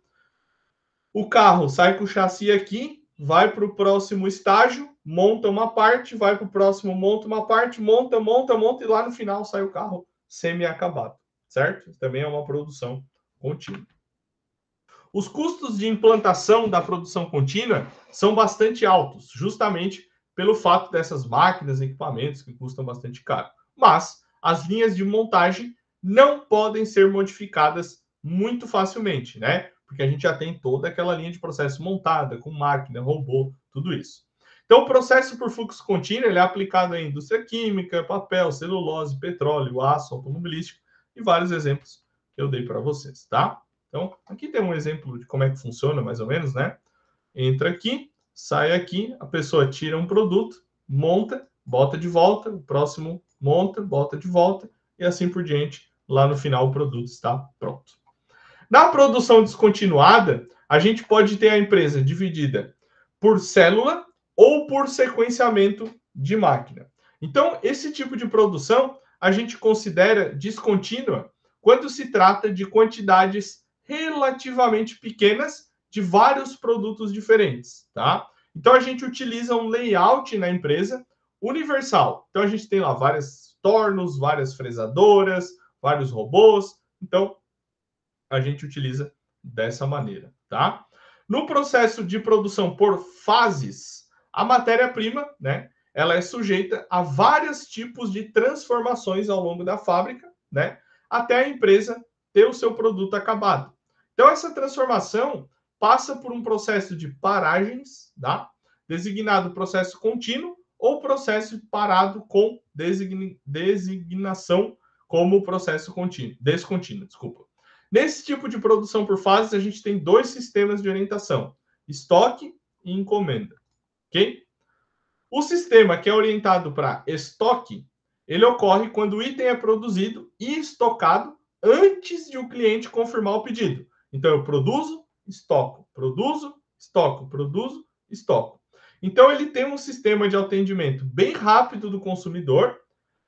O carro sai com o chassi aqui, vai para o próximo estágio, monta uma parte, vai para o próximo, monta uma parte, monta, e lá no final sai o carro semi-acabado, certo? Também é uma produção contínua. Os custos de implantação da produção contínua são bastante altos, justamente pelo fato dessas máquinas e equipamentos que custam bastante caro. Mas as linhas de montagem não podem ser modificadas muito facilmente, né? Porque a gente já tem toda aquela linha de processo montada, com máquina, robô, tudo isso. Então, o processo por fluxo contínuo ele é aplicado em indústria química, papel, celulose, petróleo, aço, automobilístico e vários exemplos que eu dei para vocês, tá? Então, aqui tem um exemplo de como é que funciona, mais ou menos, né? Entra aqui, sai aqui, a pessoa tira um produto, monta, bota de volta, o próximo monta, bota de volta, e assim por diante. Lá no final, o produto está pronto. Na produção descontinuada, a gente pode ter a empresa dividida por célula ou por sequenciamento de máquina. Então, esse tipo de produção a gente considera descontínua quando se trata de quantidades relativamente pequenas de vários produtos diferentes, tá? Então, a gente utiliza um layout na empresa universal. Então, a gente tem lá vários tornos, várias fresadoras, vários robôs. Então, a gente utiliza dessa maneira, tá? No processo de produção por fases, a matéria-prima, né, ela é sujeita a vários tipos de transformações ao longo da fábrica, né, até a empresa ter o seu produto acabado. Então, essa transformação passa por um processo de paragens, tá? Designado processo contínuo ou processo parado com designação como processo contínuo, descontínuo, desculpa. Nesse tipo de produção por fases, a gente tem dois sistemas de orientação, estoque e encomenda, ok? O sistema que é orientado para estoque, ele ocorre quando o item é produzido e estocado antes de o cliente confirmar o pedido. Então, eu produzo, estoco, produzo, estoco, produzo, estoco. Então, ele tem um sistema de atendimento bem rápido do consumidor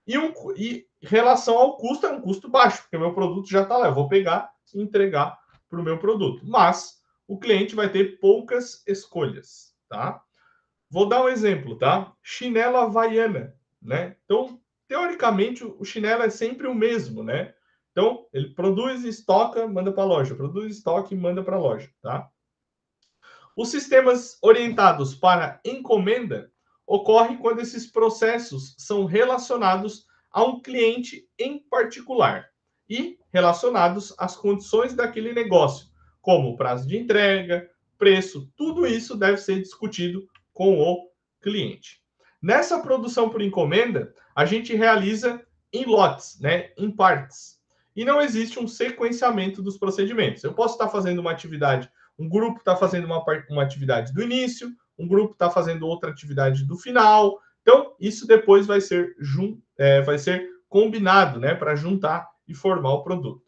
e em relação ao custo, é um custo baixo, porque o meu produto já está lá, eu vou pegar e entregar para o meu produto. Mas o cliente vai ter poucas escolhas, tá? Vou dar um exemplo, tá? Chinela havaiana, né? Então, teoricamente, o chinelo é sempre o mesmo, né? Então, ele produz, estoca, manda para a loja. Produz, estoca e manda para a loja, tá? Os sistemas orientados para encomenda ocorrem quando esses processos são relacionados a um cliente em particular e relacionados às condições daquele negócio, como prazo de entrega, preço, tudo isso deve ser discutido com o cliente. Nessa produção por encomenda, a gente realiza em lotes, né, em partes. E não existe um sequenciamento dos procedimentos. Eu posso estar fazendo uma atividade, um grupo está fazendo uma atividade do início, um grupo está fazendo outra atividade do final. Então, isso depois vai ser combinado, né, para juntar e formar o produto.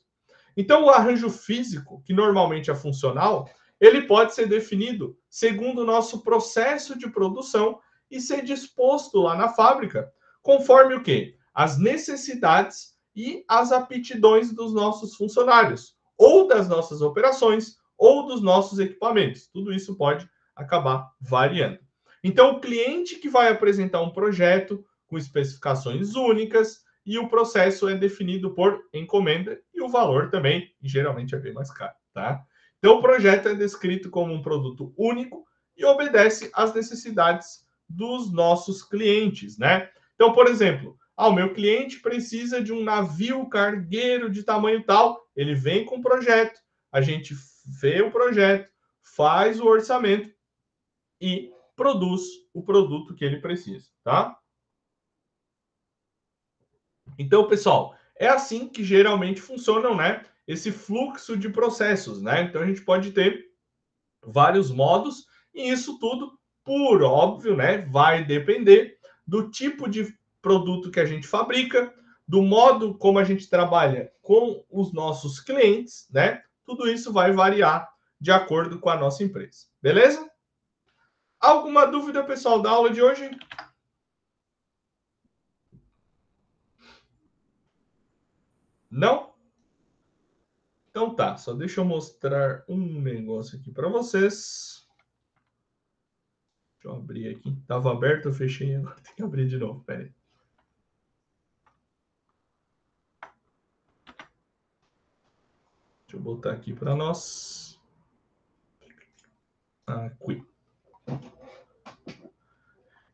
Então, o arranjo físico, que normalmente é funcional, ele pode ser definido segundo o nosso processo de produção e ser disposto lá na fábrica, conforme o quê? As necessidades e as aptidões dos nossos funcionários, ou das nossas operações, ou dos nossos equipamentos. Tudo isso pode acabar variando. Então, o cliente que vai apresentar um projeto com especificações únicas e o processo é definido por encomenda e o valor também, geralmente é bem mais caro, tá? Então, o projeto é descrito como um produto único e obedece às necessidades dos nossos clientes, né? Então, por exemplo, o meu cliente precisa de um navio cargueiro de tamanho tal, ele vem com o projeto, a gente vê o projeto, faz o orçamento e produz o produto que ele precisa, tá? Então, pessoal, é assim que geralmente funcionam, né? Esse fluxo de processos, né? Então, a gente pode ter vários modos e isso tudo, por óbvio, né? Vai depender do tipo de produto que a gente fabrica, do modo como a gente trabalha com os nossos clientes, né? Tudo isso vai variar de acordo com a nossa empresa, beleza? Alguma dúvida, pessoal, da aula de hoje? Não? Então tá, só deixa eu mostrar um negócio aqui para vocês. Deixa eu abrir aqui. Estava aberto, eu fechei, agora tem que abrir de novo, peraí. Deixa eu botar aqui para nós. Aqui.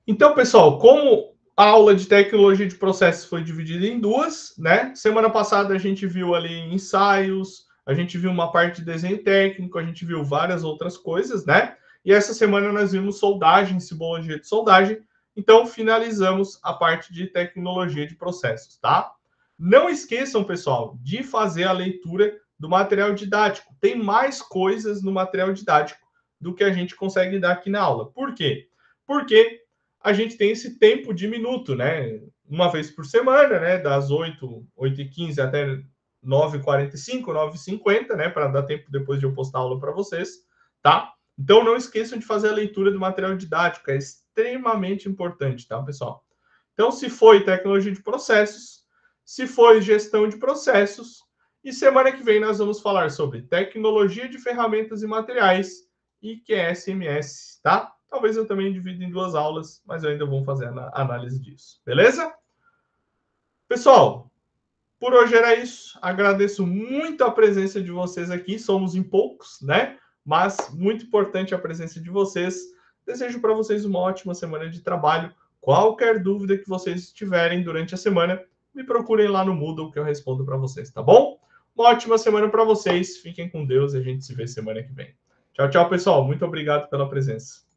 Então, pessoal, como a aula de tecnologia de processos foi dividida em duas, né? Semana passada a gente viu ali ensaios, a gente viu uma parte de desenho técnico, a gente viu várias outras coisas, né? E essa semana nós vimos soldagem, simbologia de soldagem. Então, finalizamos a parte de tecnologia de processos, tá? Não esqueçam, pessoal, de fazer a leitura do material didático. Tem mais coisas no material didático do que a gente consegue dar aqui na aula. Por quê? Porque a gente tem esse tempo diminuto, né? Uma vez por semana, né? Das 8h15 até 9h45, 9h50, né? Para dar tempo depois de eu postar a aula para vocês, tá? Então, não esqueçam de fazer a leitura do material didático. É extremamente importante, tá, pessoal? Então, se foi tecnologia de processos, se foi gestão de processos, e semana que vem nós vamos falar sobre tecnologia de ferramentas e materiais e QSMS, tá? Talvez eu também divida em 2 aulas, mas eu ainda vou fazer a análise disso. Beleza? Pessoal, por hoje era isso. Agradeço muito a presença de vocês aqui. Somos em poucos, né? Mas muito importante a presença de vocês. Desejo para vocês uma ótima semana de trabalho. Qualquer dúvida que vocês tiverem durante a semana, me procurem lá no Moodle que eu respondo para vocês, tá bom? Uma ótima semana para vocês. Fiquem com Deus e a gente se vê semana que vem. Tchau, tchau, pessoal. Muito obrigado pela presença.